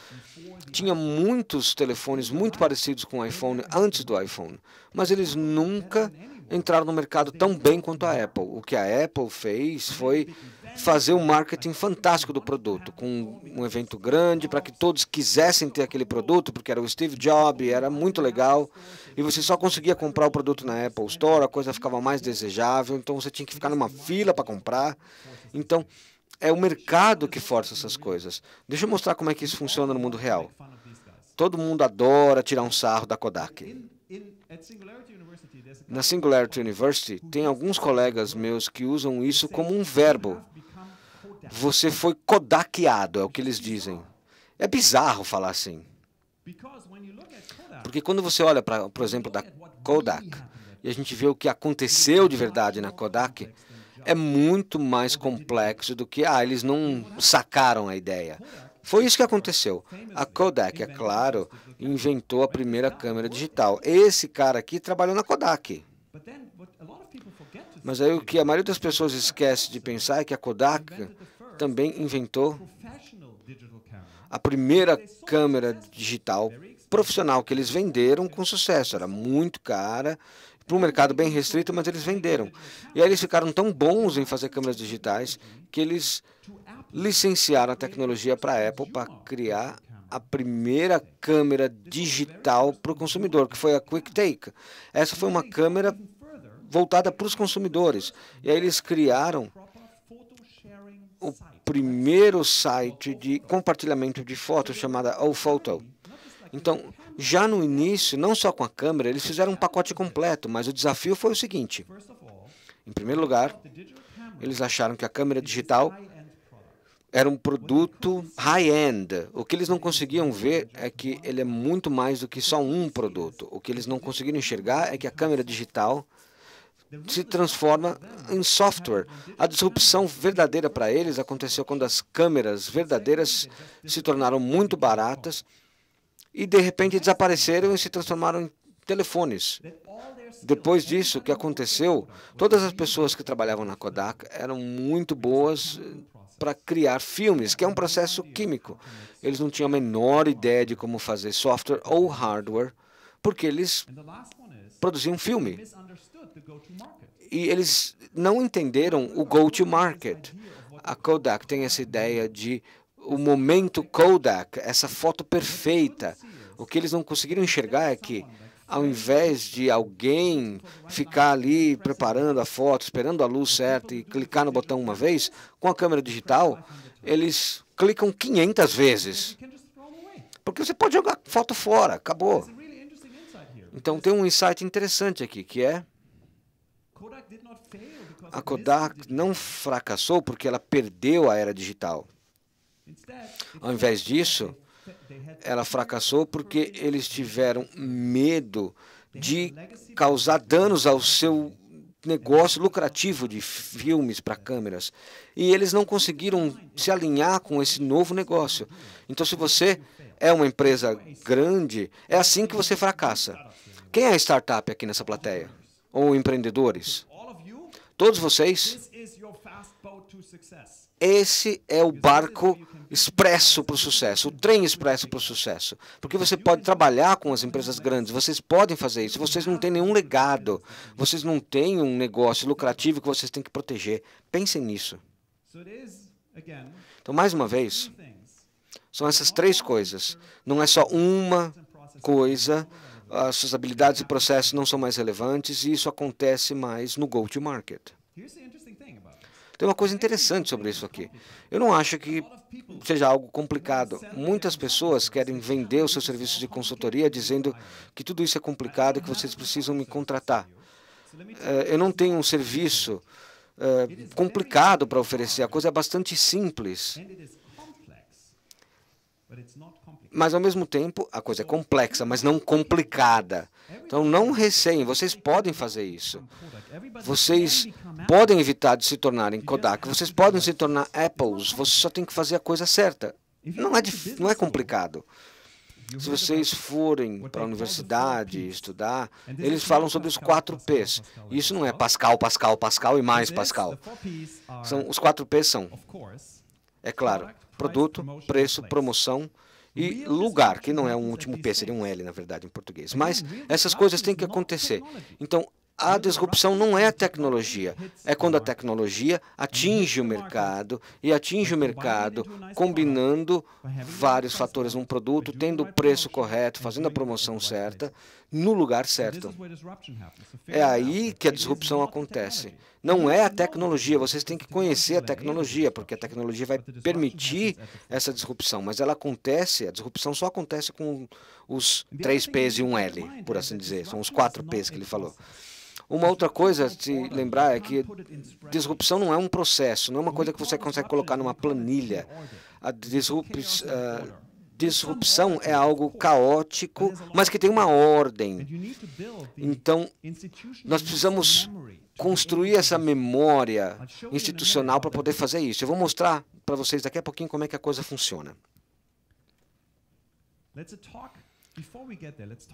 Tinha muitos telefones muito parecidos com o iPhone antes do iPhone, mas eles nunca entraram no mercado tão bem quanto a Apple. O que a Apple fez foi fazer um marketing fantástico do produto, com um evento grande para que todos quisessem ter aquele produto, porque era o Steve Jobs, era muito legal, e você só conseguia comprar o produto na Apple Store, a coisa ficava mais desejável, então você tinha que ficar numa fila para comprar. Então, é o mercado que força essas coisas. Deixa eu mostrar como é que isso funciona no mundo real. Todo mundo adora tirar um sarro da Kodak. Na Singularity University, tem alguns colegas meus que usam isso como um verbo. Você foi kodakeado, é o que eles dizem. É bizarro falar assim. Porque quando você olha para, por exemplo, da Kodak, e a gente vê o que aconteceu de verdade na Kodak, é muito mais complexo do que, eles não sacaram a ideia. Foi isso que aconteceu. A Kodak, é claro, inventou a primeira câmera digital. Esse cara aqui trabalhou na Kodak. Mas aí o que a maioria das pessoas esquece de pensar é que a Kodak também inventou a primeira câmera digital profissional que eles venderam com sucesso. Era muito cara, para um mercado bem restrito, mas eles venderam. E aí eles ficaram tão bons em fazer câmeras digitais que eles licenciaram a tecnologia para a Apple para criar a primeira câmera digital para o consumidor, que foi a QuickTake. Essa foi uma câmera voltada para os consumidores. E aí eles criaram o primeiro site de compartilhamento de fotos chamada OPhoto. Então, já no início, não só com a câmera, eles fizeram um pacote completo, mas o desafio foi o seguinte. Em primeiro lugar, eles acharam que a câmera digital era um produto high-end. O que eles não conseguiam ver é que ele é muito mais do que só um produto. O que eles não conseguiram enxergar é que a câmera digital se transforma em software. A disrupção verdadeira para eles aconteceu quando as câmeras verdadeiras se tornaram muito baratas e, de repente, desapareceram e se transformaram em telefones. Depois disso, o que aconteceu, todas as pessoas que trabalhavam na Kodak eram muito boas para criar filmes, que é um processo químico. Eles não tinham a menor ideia de como fazer software ou hardware, porque eles produziam filme. E eles não entenderam o go-to-market. A Kodak tem essa ideia de o momento Kodak, essa foto perfeita. O que eles não conseguiram enxergar é que, ao invés de alguém ficar ali preparando a foto, esperando a luz certa e clicar no botão uma vez, com a câmera digital, eles clicam 500 vezes. Porque você pode jogar foto fora, acabou. Então tem um insight interessante aqui, que é a Kodak não fracassou porque ela perdeu a era digital. Ao invés disso, ela fracassou porque eles tiveram medo de causar danos ao seu negócio lucrativo de filmes para câmeras. E eles não conseguiram se alinhar com esse novo negócio. Então, se você é uma empresa grande, é assim que você fracassa. Quem é startup aqui nessa plateia? Ou empreendedores? Todos vocês, esse é o barco expresso para o sucesso, o trem expresso para o sucesso. Porque você pode trabalhar com as empresas grandes, vocês podem fazer isso, vocês não têm nenhum legado, vocês não têm um negócio lucrativo que vocês têm que proteger. Pensem nisso. Então, mais uma vez, são essas três coisas. Não é só uma coisa, as suas habilidades e processos não são mais relevantes, e isso acontece mais no go-to-market. Tem uma coisa interessante sobre isso aqui. Eu não acho que seja algo complicado. Muitas pessoas querem vender os seus serviços de consultoria dizendo que tudo isso é complicado e que vocês precisam me contratar. Eu não tenho um serviço complicado para oferecer. A coisa é bastante simples. Mas, ao mesmo tempo, a coisa é complexa, mas não complicada. Então, não receiem, vocês podem fazer isso. Vocês podem evitar de se tornarem Kodak, vocês podem se tornar Apples, você só tem que fazer a coisa certa. Não é complicado. Se vocês forem para a universidade estudar, eles falam sobre os 4 Ps. Isso não é Pascal, Pascal, Pascal e mais Pascal. Os 4 Ps são, é claro, produto, preço, promoção e lugar, que não é um último P, seria um L, na verdade, em português. Mas essas coisas têm que acontecer. Então, a disrupção não é a tecnologia, é quando a tecnologia atinge o mercado, e atinge o mercado combinando vários fatores num produto, tendo o preço correto, fazendo a promoção certa, no lugar certo. É aí que a disrupção acontece. Não é a tecnologia, vocês têm que conhecer a tecnologia, porque a tecnologia vai permitir essa disrupção, mas ela acontece, a disrupção só acontece com os 3 Ps e um L, por assim dizer, são os 4 Ps que ele falou. Uma outra coisa a se lembrar é que disrupção não é um processo, não é uma coisa que você consegue colocar numa planilha. A disrupção é algo caótico, mas que tem uma ordem. Então, nós precisamos construir essa memória institucional para poder fazer isso. Eu vou mostrar para vocês daqui a pouquinho como é que a coisa funciona.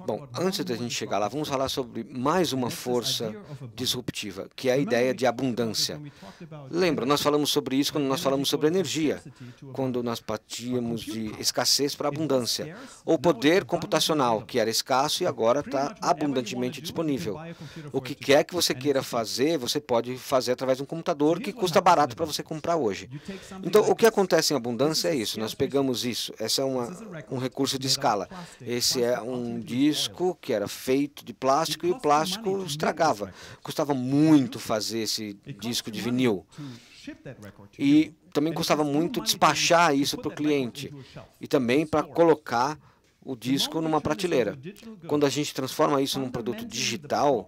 Bom, antes da gente chegar lá, vamos falar sobre mais uma força disruptiva, que é a ideia de abundância. Lembra, nós falamos sobre isso quando nós falamos sobre energia, quando nós partíamos de escassez para abundância. Ou poder computacional, que era escasso e agora está abundantemente disponível. O que quer que você queira fazer, você pode fazer através de um computador que custa barato para você comprar hoje. Então, o que acontece em abundância é isso, nós pegamos isso, esse é um recurso de escala. Esse é um disco que era feito de plástico e o plástico estragava. Custava muito fazer esse disco de vinil. E também custava muito despachar isso para o cliente. E também para colocar o disco numa prateleira. Quando a gente transforma isso num produto digital,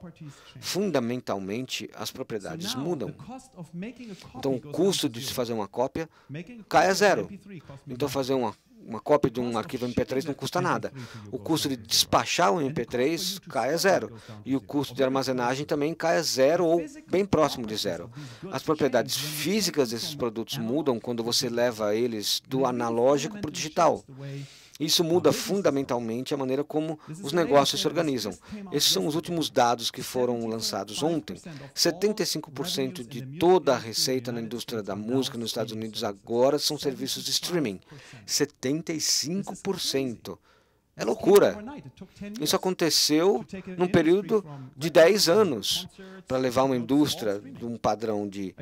fundamentalmente as propriedades mudam. Então, o custo de se fazer uma cópia cai a zero. Então, fazer uma cópia de um arquivo MP3 não custa nada. O custo de despachar o MP3 cai a zero. E o custo de armazenagem também cai a zero ou bem próximo de zero. As propriedades físicas desses produtos mudam quando você leva eles do analógico para o digital. Isso muda fundamentalmente a maneira como os negócios se organizam. Esses são os últimos dados que foram lançados ontem. 75% de toda a receita na indústria da música nos Estados Unidos agora são serviços de streaming. 75%. É loucura. Isso aconteceu num período de 10 anos para levar uma indústria de um padrão de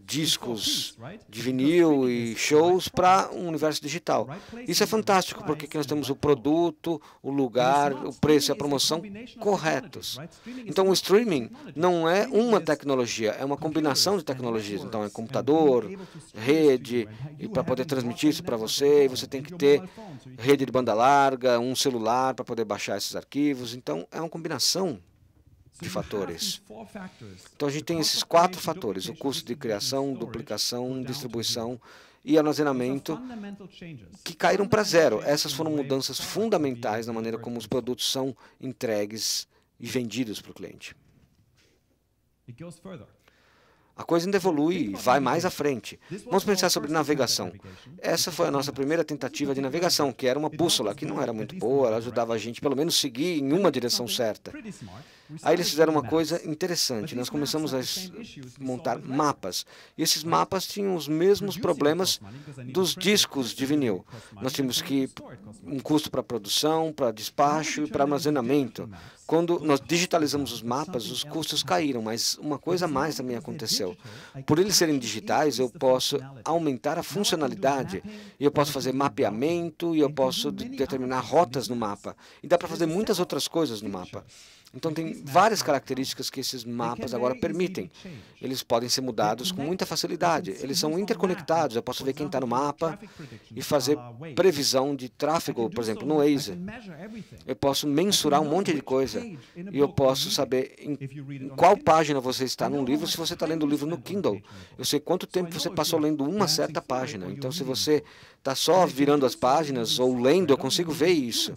discos de vinil e shows para um universo digital. Isso é fantástico, porque aqui nós temos o produto, o lugar, o preço e a promoção corretos. Então, o streaming não é uma tecnologia, é uma combinação de tecnologias. Então, é computador, rede, e para poder transmitir isso para você, você tem que ter rede de banda larga, um celular para poder baixar esses arquivos. Então, é uma combinação de fatores. Então, a gente tem esses 4 fatores: o custo de criação, duplicação, distribuição e armazenamento, que caíram para zero. Essas foram mudanças fundamentais na maneira como os produtos são entregues e vendidos para o cliente. A coisa ainda evolui e vai mais à frente. Vamos pensar sobre navegação. Essa foi a nossa primeira tentativa de navegação, que era uma bússola, que não era muito boa, ela ajudava a gente, pelo menos, seguir em uma direção certa. Aí eles fizeram uma coisa interessante. Nós começamos a montar mapas. E esses mapas tinham os mesmos problemas dos discos de vinil. Nós tínhamos que um custo para produção, para despacho e para armazenamento. Quando nós digitalizamos os mapas, os custos caíram, mas uma coisa a mais também aconteceu. Por eles serem digitais, eu posso aumentar a funcionalidade, e eu posso fazer mapeamento, e eu posso determinar rotas no mapa. E dá para fazer muitas outras coisas no mapa. Então, tem várias características que esses mapas agora permitem. Eles podem ser mudados com muita facilidade. Eles são interconectados. Eu posso ver quem está no mapa e fazer previsão de tráfego, por exemplo, no Waze. Eu posso mensurar um monte de coisa. E eu posso saber em qual página você está num livro, se você está lendo o livro no Kindle. Eu sei quanto tempo você passou lendo uma certa página. Então, se você está só virando as páginas ou lendo, eu consigo ver isso.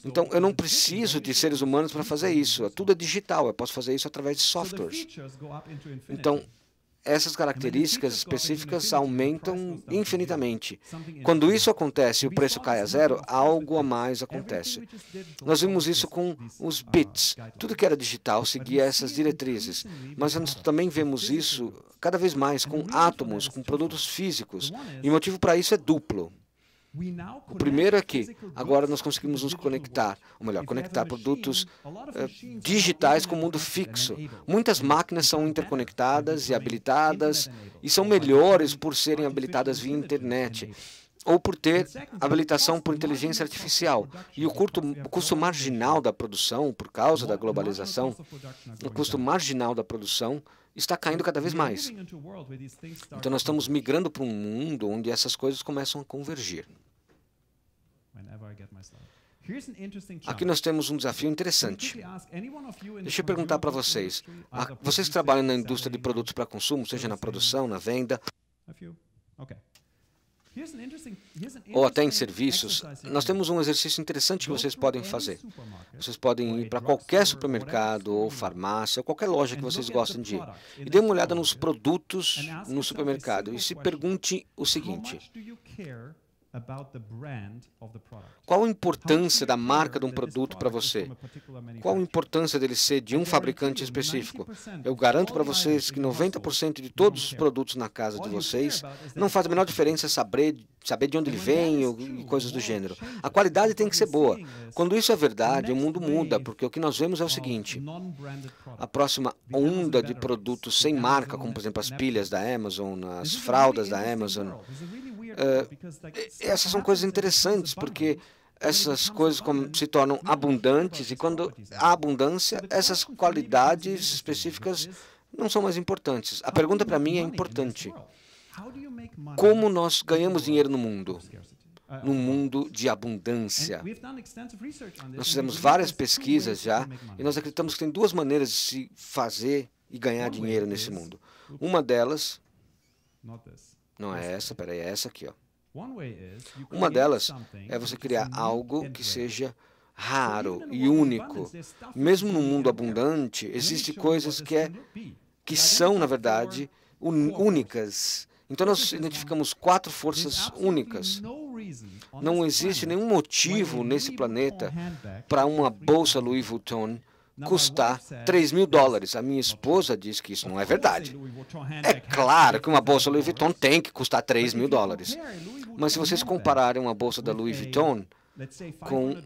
Então, eu não preciso de seres humanos para fazer isso. Tudo é digital. Eu posso fazer isso através de softwares. Então, essas características específicas aumentam infinitamente. Quando isso acontece e o preço cai a zero, algo a mais acontece. Nós vimos isso com os bits. Tudo que era digital seguia essas diretrizes. Mas nós também vemos isso cada vez mais com átomos, com produtos físicos. E o motivo para isso é duplo. O primeiro é que agora nós conseguimos nos conectar, ou melhor, conectar produtos digitais com o mundo fixo. Muitas máquinas são interconectadas e habilitadas, e são melhores por serem habilitadas via internet, ou por ter habilitação por inteligência artificial. E o custo marginal da produção, por causa da globalização, o custo marginal da produção está caindo cada vez mais. Então, nós estamos migrando para um mundo onde essas coisas começam a convergir. Aqui nós temos um desafio interessante. Deixa eu perguntar para vocês. Vocês que trabalham na indústria de produtos para consumo, seja na produção, na venda, ou até em serviços, nós temos um exercício interessante que vocês podem fazer. Vocês podem ir para qualquer supermercado ou farmácia, ou qualquer loja que vocês gostem de ir, e dê uma olhada nos produtos no supermercado e se pergunte o seguinte: qual a importância da marca de um produto para você? Qual a importância dele ser de um fabricante específico? Eu garanto para vocês que 90% de todos os produtos na casa de vocês não faz a menor diferença saber de onde ele vem e coisas do gênero. A qualidade tem que ser boa. Quando isso é verdade, o mundo muda, porque o que nós vemos é o seguinte: a próxima onda de produtos sem marca, como por exemplo as pilhas da Amazon, as fraldas da Amazon, essas são coisas interessantes, porque essas coisas se tornam abundantes, e quando há abundância, essas qualidades específicas não são mais importantes. A pergunta para mim é importante: como nós ganhamos dinheiro no mundo? Num mundo de abundância. Nós fizemos várias pesquisas já, e nós acreditamos que tem duas maneiras de se fazer e ganhar dinheiro nesse mundo. Uma delas, não é essa, peraí, é essa aqui, ó. Uma delas é você criar algo que seja raro e único. Mesmo no mundo abundante, existem coisas que são, na verdade, únicas. Então, nós identificamos 4 forças únicas. Não existe nenhum motivo nesse planeta para uma bolsa Louis Vuitton custar $3.000. A minha esposa diz que isso não é verdade. É claro que uma bolsa Louis Vuitton tem que custar $3.000. Mas se vocês compararem uma bolsa da Louis Vuitton com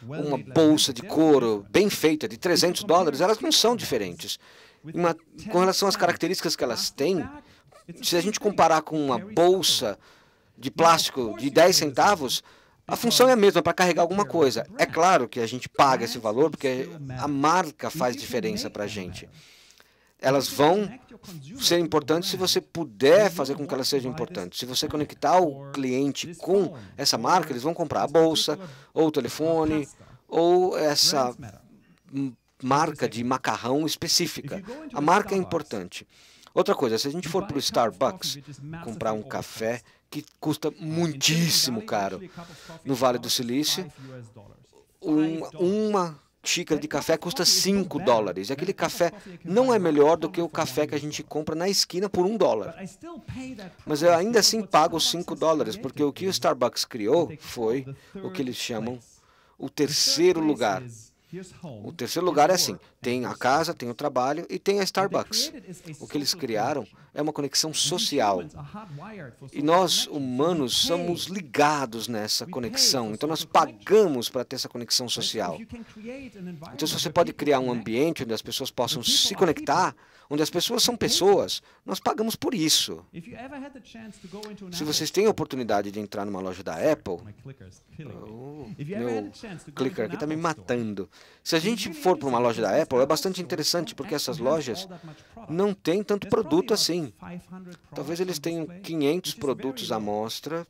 uma bolsa de couro bem feita de $300, elas não são diferentes. Com relação às características que elas têm, se a gente comparar com uma bolsa de plástico de 10 centavos, a função é a mesma, para carregar alguma coisa. É claro que a gente paga esse valor porque a marca faz diferença para a gente. Elas vão ser importantes se você puder fazer com que elas sejam importantes. Se você conectar o cliente com essa marca, eles vão comprar a bolsa, ou o telefone, ou essa marca de macarrão específica. A marca é importante. Outra coisa, se a gente for para o Starbucks comprar um café que custa muitíssimo caro no Vale do Silício, uma xícara de café custa $5. E aquele café não é melhor do que o café que a gente compra na esquina por $1. Mas eu ainda assim pago os $5, porque o que o Starbucks criou foi o que eles chamam o terceiro lugar. O terceiro lugar é assim, tem a casa, tem o trabalho e tem a Starbucks. O que eles criaram é uma conexão social. E nós, humanos, somos ligados nessa conexão. Então, nós pagamos para ter essa conexão social. Então, se você pode criar um ambiente onde as pessoas possam se conectar, onde as pessoas são pessoas, nós pagamos por isso. Se vocês têm a oportunidade de entrar numa loja da Apple, meu clicker aqui está me matando. Se a gente for para uma loja da Apple, é bastante interessante, porque essas lojas não têm tanto produto assim. Talvez eles tenham 500 produtos à mostra,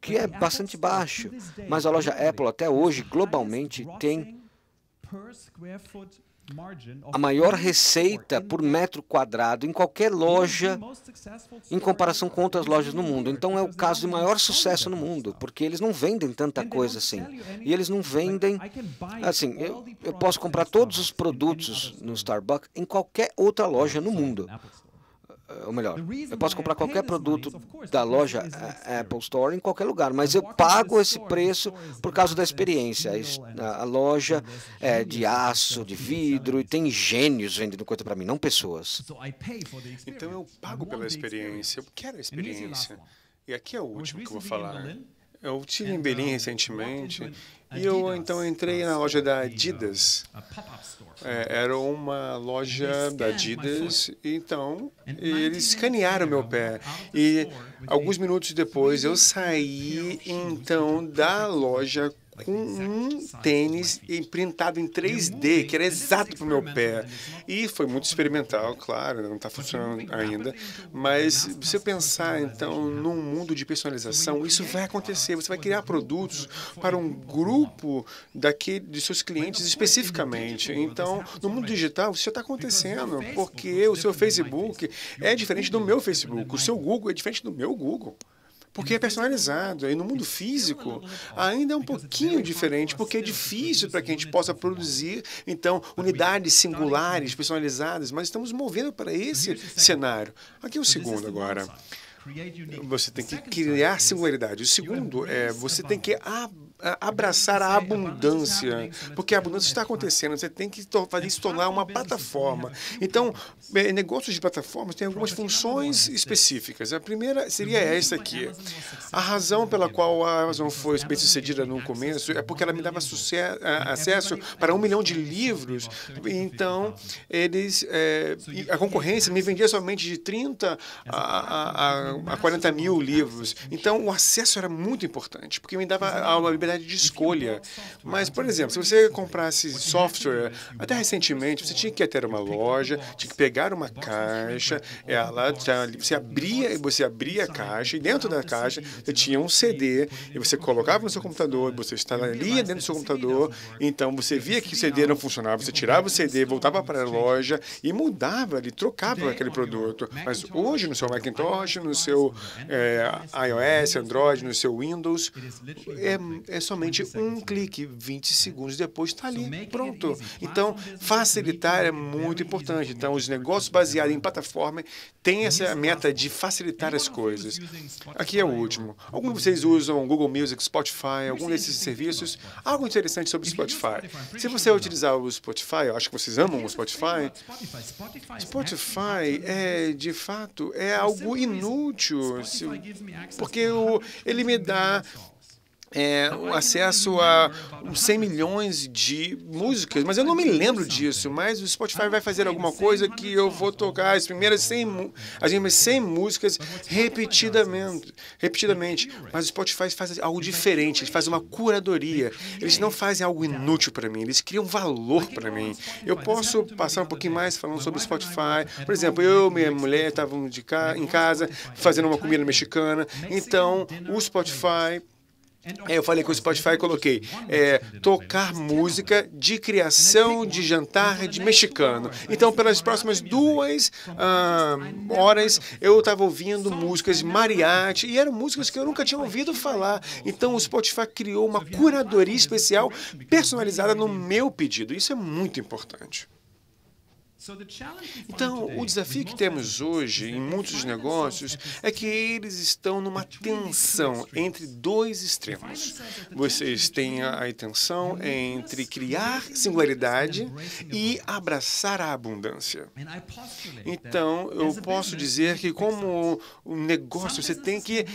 que é bastante baixo. Mas a loja Apple, até hoje, globalmente, tem a maior receita por metro quadrado em qualquer loja em comparação com outras lojas no mundo. Então é o caso de maior sucesso no mundo, porque eles não vendem tanta coisa assim. E eles não vendem... Assim, eu posso comprar todos os produtos no Starbucks em qualquer outra loja no mundo. Ou melhor, eu posso comprar qualquer produto da loja Apple Store em qualquer lugar, mas eu pago esse preço por causa da experiência. A loja é de aço, de vidro, e tem gênios vendendo coisa para mim, não pessoas. Então eu pago pela experiência, eu quero a experiência. E aqui é o último que eu vou falar. Eu estive em Berlim recentemente e eu então entrei na loja da Adidas. Era uma loja da Adidas, então eles escanearam meu pé. E alguns minutos depois eu saí então da loja com um tênis imprintado em 3D, que era exato para o meu pé. E foi muito experimental, claro, não está funcionando ainda. Mas se você pensar, então, num mundo de personalização, isso vai acontecer. Você vai criar produtos para um grupo de seus clientes especificamente. Então, no mundo digital, isso já está acontecendo, porque o seu Facebook é diferente do meu Facebook, o seu Google é diferente do meu Google. Porque é personalizado. E no mundo físico, ainda é um pouquinho diferente, porque é difícil para que a gente possa produzir, então, unidades singulares, personalizadas, mas estamos movendo para esse cenário. Aqui é o segundo agora. Você tem que criar singularidade. O segundo é você tem que abraçar a abundância, porque a abundância está acontecendo, você tem que fazer isso tornar uma plataforma. Então, negócios de plataformas têm algumas funções específicas. A primeira seria essa aqui. A razão pela qual a Amazon foi bem-sucedida no começo é porque ela me dava acesso para 1 milhão de livros, então a concorrência me vendia somente de 30 a 40 mil livros. Então, o acesso era muito importante, porque me dava a liberdade de escolha. Mas, por exemplo, se você comprasse software, até recentemente, você tinha que ter uma loja, tinha que pegar uma caixa, você abria a caixa, e dentro da caixa você tinha um CD, e você colocava no seu computador, você instalaria dentro do seu computador, então você via que o CD não funcionava, você tirava o CD, voltava para a loja e mudava, ele trocava aquele produto. Mas hoje, no seu Macintosh, no seu iOS, Android, no seu Windows, é somente um clique, 20 segundos depois está ali, pronto. Então, facilitar é muito importante. Então, os negócios baseados em plataforma têm essa meta de facilitar as coisas. Aqui é o último. Alguns de vocês usam Google Music, Spotify, algum desses serviços? Algo interessante sobre o Spotify. Se você utilizar o Spotify, eu acho que vocês amam o Spotify. Spotify, de fato, é algo inútil, porque ele me dá o acesso a 100 milhões de músicas, mas eu não me lembro disso, mas o Spotify vai fazer alguma coisa que eu vou tocar as primeiras 100 músicas repetidamente, mas o Spotify faz algo diferente, ele faz uma curadoria, eles não fazem algo inútil para mim, eles criam valor para mim. Eu posso passar um pouquinho mais falando sobre o Spotify, por exemplo, eu e minha mulher estávamos em casa fazendo uma comida mexicana, então o Spotify... Eu falei com o Spotify e coloquei tocar música de criação de jantar de mexicano. Então, pelas próximas 2 horas, eu estava ouvindo músicas de mariachi, e eram músicas que eu nunca tinha ouvido falar. Então, o Spotify criou uma curadoria especial personalizada no meu pedido. Isso é muito importante. Então, o desafio que temos hoje em muitos negócios é que eles estão numa tensão entre dois extremos. Vocês têm a tensão entre criar singularidade e abraçar a abundância. Então, eu posso dizer que como um negócio, você tem que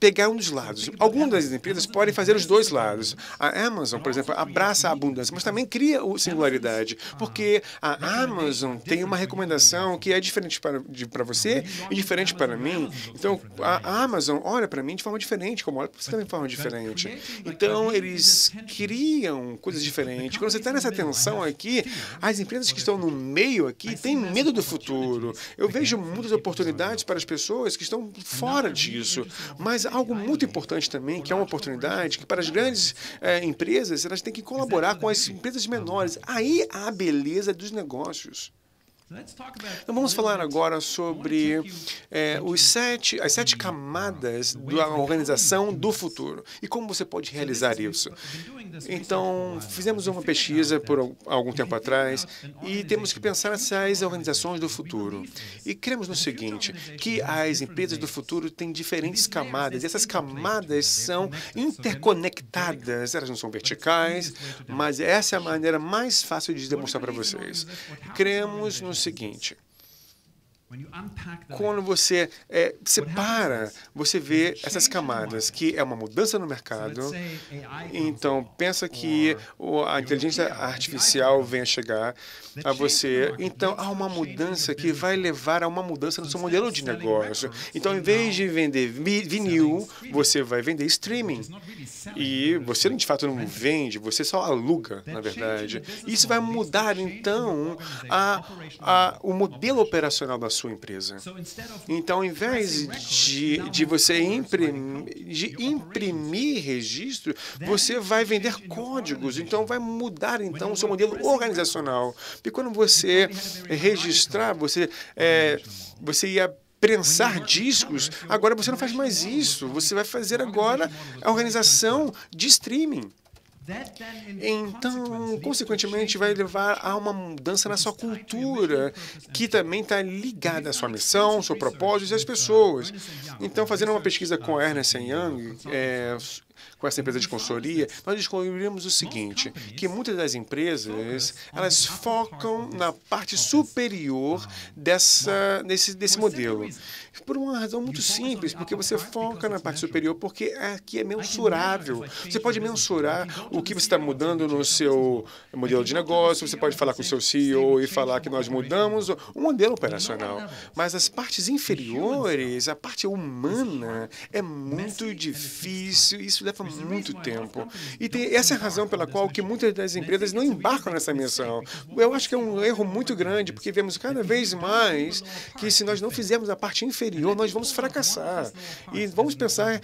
pegar um dos lados. Algumas das empresas podem fazer os dois lados. A Amazon, por exemplo, abraça a abundância, mas também cria singularidade, porque a Amazon tem uma recomendação que é diferente para você e diferente para mim. Então, a Amazon olha para mim de forma diferente, como olha para você também de forma diferente. Então, eles criam coisas diferentes. Quando você está nessa tensão aqui, as empresas que estão no meio aqui têm medo do futuro. Eu vejo muitas oportunidades para as pessoas que estão fora disso, mas algo muito importante também, que é uma oportunidade, que para as grandes empresas, elas têm que colaborar com as empresas menores. Aí há a beleza dos negócios. Então, vamos falar agora sobre as 7 camadas da organização do futuro e como você pode realizar isso. Então, fizemos uma pesquisa por algum tempo atrás e temos que pensar nessas organizações do futuro. E cremos no seguinte, que as empresas do futuro têm diferentes camadas. E essas camadas são interconectadas. Elas não são verticais, mas essa é a maneira mais fácil de demonstrar para vocês. Cremos no seguinte. Quando você separa, você vê essas camadas, que é uma mudança no mercado. Então, pensa que a inteligência artificial venha chegar a você. Então, há uma mudança que vai levar a uma mudança no seu modelo de negócio. Então, em vez de vender vinil, você vai vender streaming. E você, de fato, não vende, você só aluga, na verdade. Isso vai mudar, então, o modelo operacional da sua empresa. Então, ao invés de você imprimir registro, você vai vender códigos. Então, vai mudar então o seu modelo organizacional. Porque quando você registrar, você ia prensar discos, agora você não faz mais isso. Você vai fazer agora a organização de streaming. Então, consequentemente, vai levar a uma mudança na sua cultura, que também está ligada à sua missão, ao seu propósito e às pessoas. Então, fazendo uma pesquisa com a Ernst & Young, com essa empresa de consultoria, nós descobrimos o seguinte, que muitas das empresas, elas focam na parte superior desse modelo. Por uma razão muito simples, porque você foca na parte superior, porque aqui é mensurável. Você pode mensurar o que você está mudando no seu modelo de negócio, você pode falar com o seu CEO e falar que nós mudamos o modelo operacional. Mas as partes inferiores, a parte humana, é muito difícil, isso leva muito tempo. E essa é a razão pela qual que muitas das empresas não embarcam nessa missão. Eu acho que é um erro muito grande, porque vemos cada vez mais que se nós não fizermos a parte inferior, nós vamos fracassar. E vamos pensar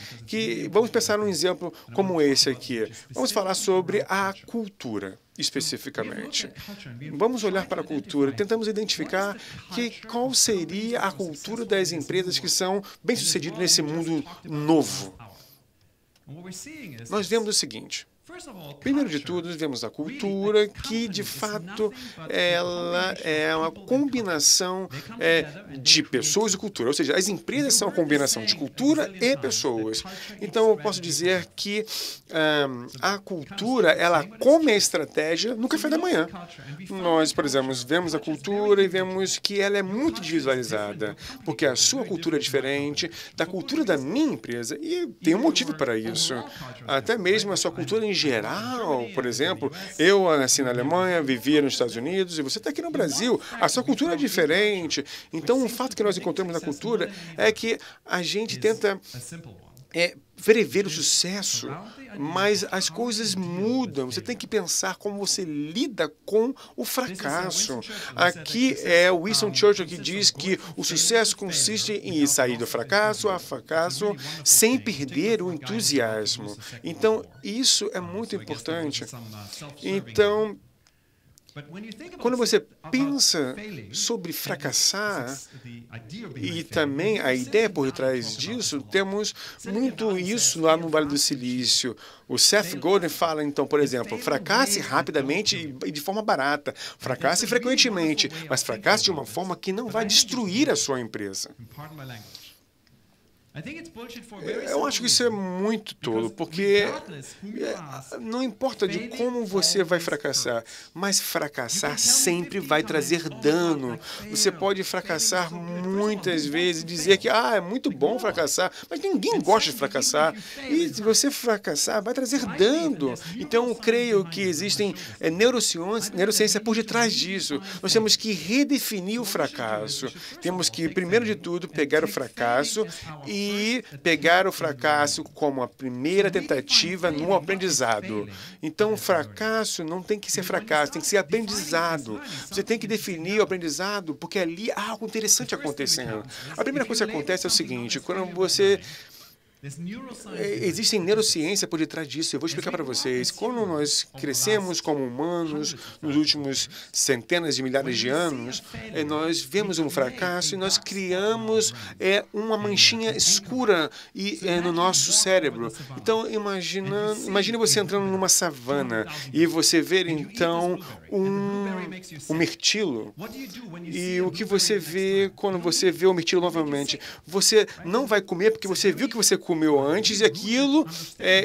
num exemplo como esse aqui. Vamos falar sobre a cultura, especificamente. Vamos olhar para a cultura. Tentamos identificar qual seria a cultura das empresas que são bem-sucedidas nesse mundo novo. Nós vemos o seguinte. Primeiro de tudo, vemos a cultura, que, de fato, ela é uma combinação de pessoas e cultura. Ou seja, as empresas são uma combinação de cultura e pessoas. Então, eu posso dizer que a cultura, ela come a estratégia no café da manhã. Nós, por exemplo, vemos a cultura e vemos que ela é muito visualizada, porque a sua cultura é diferente da cultura da minha empresa, e tem um motivo para isso. Até mesmo a sua cultura em geral, por exemplo, eu nasci na Alemanha, vivia nos Estados Unidos, e você está aqui no Brasil, a sua cultura é diferente. Então, um fato que nós encontramos na cultura é que a gente tenta prever o sucesso, mas as coisas mudam. Você tem que pensar como você lida com o fracasso. Aqui é o Winston Churchill que diz que o sucesso consiste em sair do fracasso a fracasso sem perder o entusiasmo. Então, isso é muito importante. Então, Quando você pensa sobre fracassar, e também a ideia por trás disso, temos muito isso lá no Vale do Silício. O Seth Godin fala, então, por exemplo, fracasse rapidamente e de forma barata, fracasse frequentemente, mas fracasse de uma forma que não vai destruir a sua empresa. Eu acho que isso é muito tolo, porque não importa de como você vai fracassar, mas fracassar sempre vai trazer dano. Você pode fracassar muitas vezes e dizer que é muito bom fracassar, mas ninguém gosta de fracassar. E se você fracassar, vai trazer dano. Então, eu creio que existem neurociência por detrás disso. Nós temos que redefinir o fracasso. Temos que, primeiro de tudo, pegar o fracasso e pegar o fracasso como a primeira tentativa no aprendizado. Então, o fracasso não tem que ser fracasso, tem que ser aprendizado. Você tem que definir o aprendizado, porque ali há algo interessante acontecendo. A primeira coisa que acontece é o seguinte, quando você... Existe neurociência por detrás disso. Eu vou explicar para vocês. Quando nós crescemos como humanos, nos últimos centenas de milhares de anos, nós vemos um fracasso e nós criamos uma manchinha escura no nosso cérebro. Então, imagine você entrando numa savana e você ver, então, um mirtilo. E o que você vê quando você vê o mirtilo novamente? Você não vai comer porque você viu que você comeu antes e aquilo,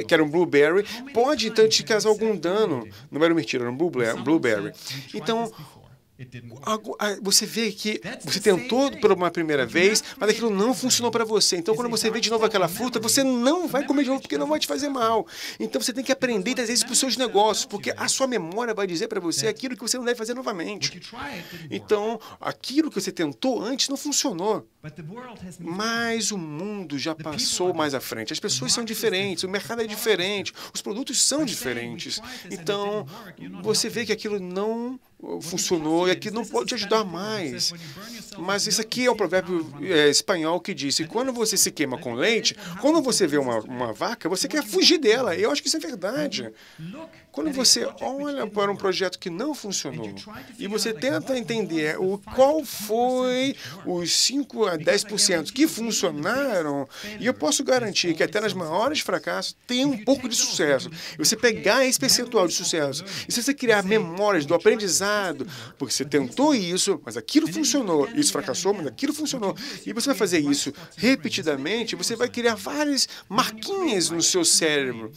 que era um blueberry, pode então te causar algum dano. Não era um mirtilo, era um blueberry. Então, você vê que você tentou por uma primeira vez, mas aquilo não funcionou para você. Então, quando você vê de novo aquela fruta, você não vai comer de novo, porque não vai te fazer mal. Então, você tem que aprender a trazer isso para os seus negócios, porque a sua memória vai dizer para você aquilo que você não deve fazer novamente. Então, aquilo que você tentou antes não funcionou. Mas o mundo já passou mais à frente. As pessoas são diferentes, o mercado é diferente, os produtos são diferentes. Então, você vê que aquilo não funcionou e aquilo não pode te ajudar mais. Mas isso aqui é um provérbio espanhol que diz que quando você se queima com leite, quando você vê uma vaca, você quer fugir dela. Eu acho que isso é verdade. Quando você olha para um projeto que não funcionou e você tenta entender qual foi os 5 a 10% que funcionaram, e eu posso garantir que até nas maiores fracassos tem um pouco de sucesso. E você pegar esse percentual de sucesso e se você criar memórias do aprendizado, porque você tentou isso, mas aquilo funcionou, isso fracassou, mas aquilo funcionou, e você vai fazer isso repetidamente, você vai criar várias marquinhas no seu cérebro.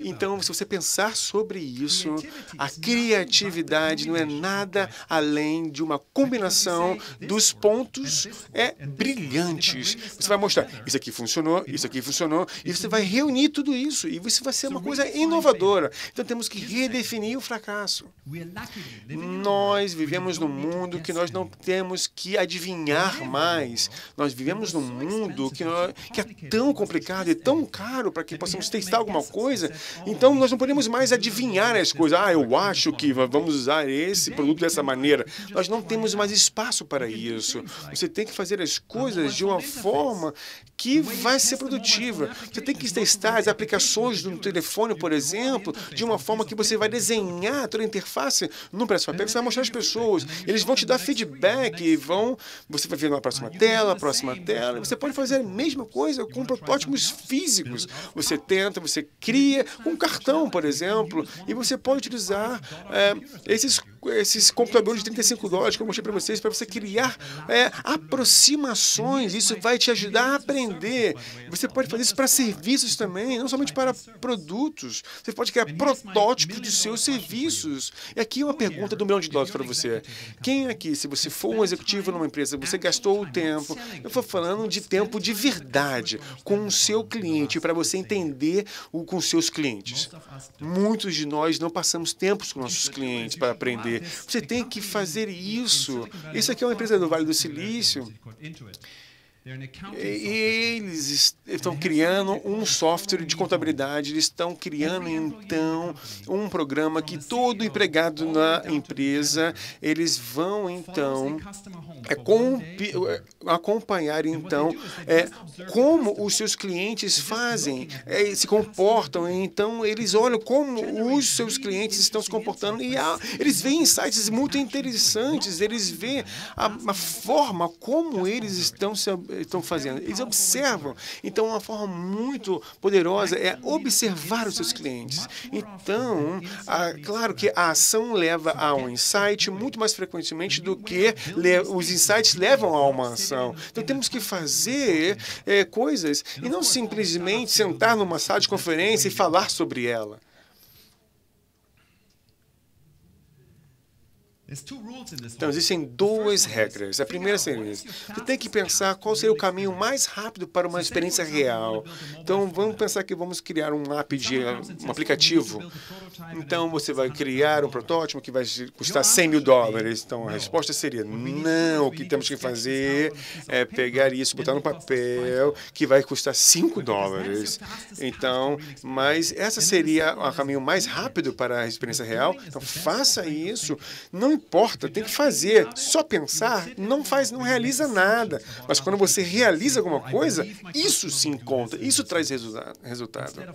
Então, se você pensar sobre isso, a criatividade não é nada além de uma combinação dos pontos brilhantes. Você vai mostrar, isso aqui funcionou, e você vai reunir tudo isso, e isso vai ser uma coisa inovadora. Então, temos que redefinir o fracasso. Nós vivemos num mundo que nós não temos que adivinhar mais. Nós vivemos num mundo que é tão complicado e tão caro para que possamos testar alguma coisa. Então, nós não podemos mais adivinhar as coisas. Eu acho que vamos usar esse produto dessa maneira. Nós não temos mais espaço para isso. Você tem que fazer as coisas de uma forma que vai ser produtiva. Você tem que testar as aplicações do telefone, por exemplo, de uma forma que você vai desenhar toda a interface no preço papel. Você vai mostrar às pessoas. Eles vão te dar feedback. Você vai ver na próxima tela, e você pode fazer a mesma coisa com protótipos físicos. Você tenta, você cria um cartão, por exemplo, e você pode utilizar esses computadores de $35 que eu mostrei para você criar aproximações. Isso vai te ajudar a aprender. Você pode fazer isso para serviços também, não somente para produtos. Você pode criar protótipos dos seus serviços. E aqui uma pergunta do $1 milhão para você. Quem aqui, se você for um executivo numa empresa, você gastou o tempo, eu estou falando de tempo de verdade, com o seu cliente, para você entender com os seus clientes. Muitos de nós não passamos tempos com nossos clientes para aprender. Você tem que fazer isso. Isso aqui é uma empresa do Vale do Silício. E eles estão criando um software de contabilidade, eles estão criando, então, um programa que todo empregado na empresa, eles vão, então, acompanhar, então, como os seus clientes fazem, se comportam. Então, eles olham como os seus clientes estão se comportando e eles veem insights muito interessantes, eles veem a forma como eles estão fazendo. Eles observam. Então, uma forma muito poderosa é observar os seus clientes. Então, claro que a ação leva a um insight muito mais frequentemente do que os insights levam a uma ação. Então, temos que fazer coisas e não simplesmente sentar numa sala de conferência e falar sobre ela. Então, existem duas regras. A primeira seria isso. Você tem que pensar qual seria o caminho mais rápido para uma experiência real. Então, vamos pensar que vamos criar um aplicativo. Então, você vai criar um protótipo que vai custar $100.000. Então, a resposta seria, não, o que temos que fazer é pegar isso, botar no papel, que vai custar $5. Então, mas essa seria o caminho mais rápido para a experiência real. Então, faça isso. Não importa, tem que fazer. Só pensar não realiza nada. Mas quando você realiza alguma coisa, isso se encontra, isso traz resultado.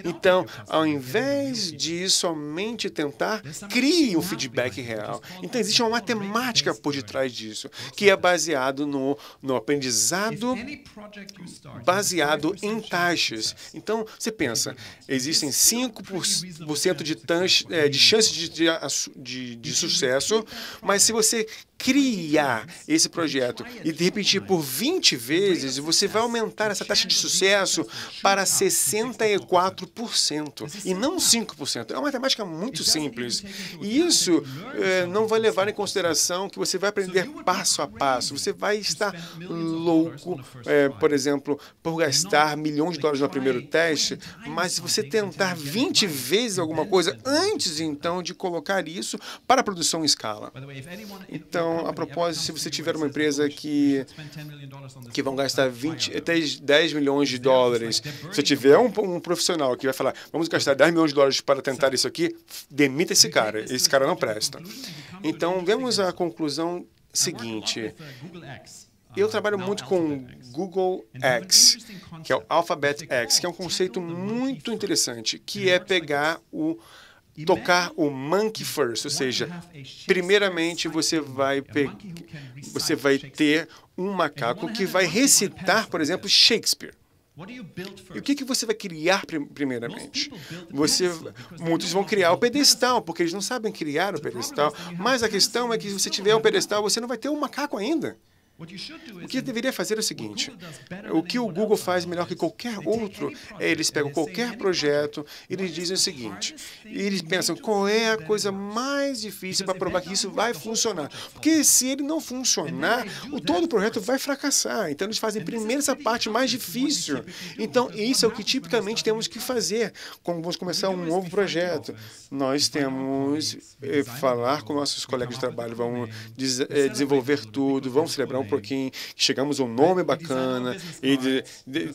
Então, ao invés de somente tentar, crie um feedback real. Então, existe uma matemática por detrás disso, que é baseado no aprendizado baseado em taxas. Então, você pensa, existem 5% de chance de sucesso, mas se você criar esse projeto e repetir por 20 vezes, você vai aumentar essa taxa de sucesso para 64% e não 5%. É uma matemática muito simples. E isso não vai levar em consideração que você vai aprender passo a passo. Você vai estar louco, por exemplo, por gastar $milhões no primeiro teste, mas se você tentar 20 vezes alguma coisa antes, então, de colocar isso para a produção em escala. Então, a propósito, se você tiver uma empresa que vão gastar $10 milhões, se tiver um profissional que vai falar, vamos gastar $10 milhões para tentar isso aqui, demita esse cara não presta. Então, vemos a conclusão seguinte. Eu trabalho muito com Google X, que é o Alphabet X, que é um conceito muito interessante, que é tocar o monkey first, ou seja, primeiramente você vai ter um macaco que vai recitar, por exemplo, Shakespeare. E o que você vai criar primeiramente? Muitos vão criar o pedestal, porque eles não sabem criar o pedestal, mas a questão é que se você tiver um pedestal, você não vai ter um macaco ainda. O que deveria fazer é o seguinte, o que o Google faz melhor que qualquer outro é eles pegam qualquer projeto e eles dizem o seguinte, eles pensam qual é a coisa mais difícil para provar que isso vai funcionar. Porque se ele não funcionar, todo o projeto vai fracassar. Então, eles fazem primeiro essa parte mais difícil. Então, isso é o que tipicamente temos que fazer quando vamos começar um novo projeto. Nós temos falar com nossos colegas de trabalho, vamos desenvolver tudo, vamos celebrar um pouquinho, chegamos a um nome bacana e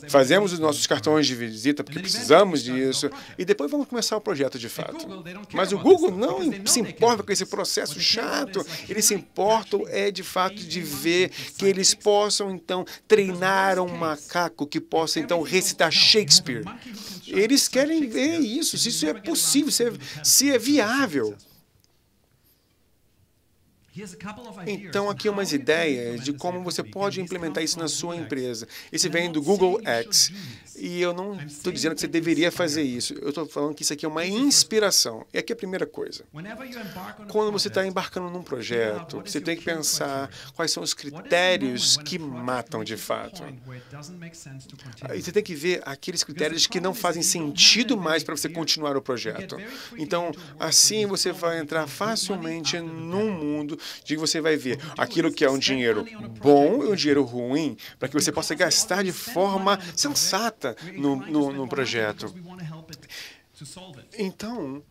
fazemos os nossos cartões de visita porque precisamos disso e depois vamos começar o projeto de fato. Mas o Google não se importa com esse processo chato, eles se importam de fato de ver que eles possam então treinar um macaco que possa então recitar Shakespeare. Eles querem ver isso, se isso é possível, se é viável. Então, aqui umas ideias de como você pode implementar isso na sua empresa. Esse vem do Google X. E eu não estou dizendo que você deveria fazer isso. Eu estou falando que isso aqui é uma inspiração. E aqui é a primeira coisa. Quando você está embarcando num projeto, você tem que pensar quais são os critérios que matam de fato. E você tem que ver aqueles critérios que não fazem sentido mais para você continuar o projeto. Então, assim você vai entrar facilmente num mundo de que você vai ver aquilo que é um dinheiro bom e um dinheiro ruim, para que você possa gastar de forma sensata no projeto. Então,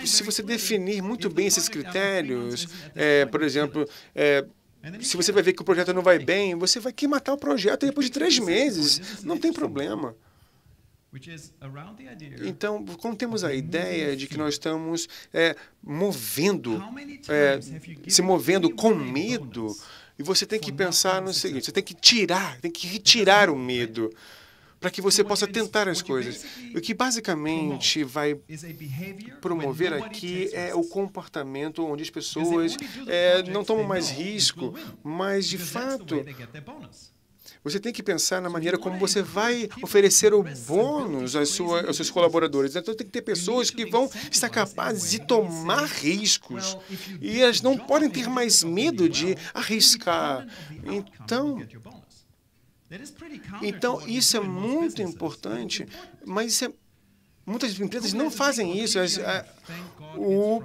se você definir muito bem esses critérios, por exemplo, se você vai ver que o projeto não vai bem, você vai matar o projeto depois de 3 meses. Não tem problema. Então, quando temos a ideia de que nós estamos se movendo com medo, E você tem que pensar no seguinte, você tem que retirar o medo, para que você possa tentar as coisas. O que basicamente vai promover aqui é o comportamento onde as pessoas não tomam mais risco, mas, de fato, você tem que pensar na maneira como você vai oferecer o bônus aos seus colaboradores. Então, tem que ter pessoas que vão estar capazes de tomar riscos. E elas não podem ter mais medo de arriscar. Então, isso é muito importante, mas muitas empresas não fazem isso. O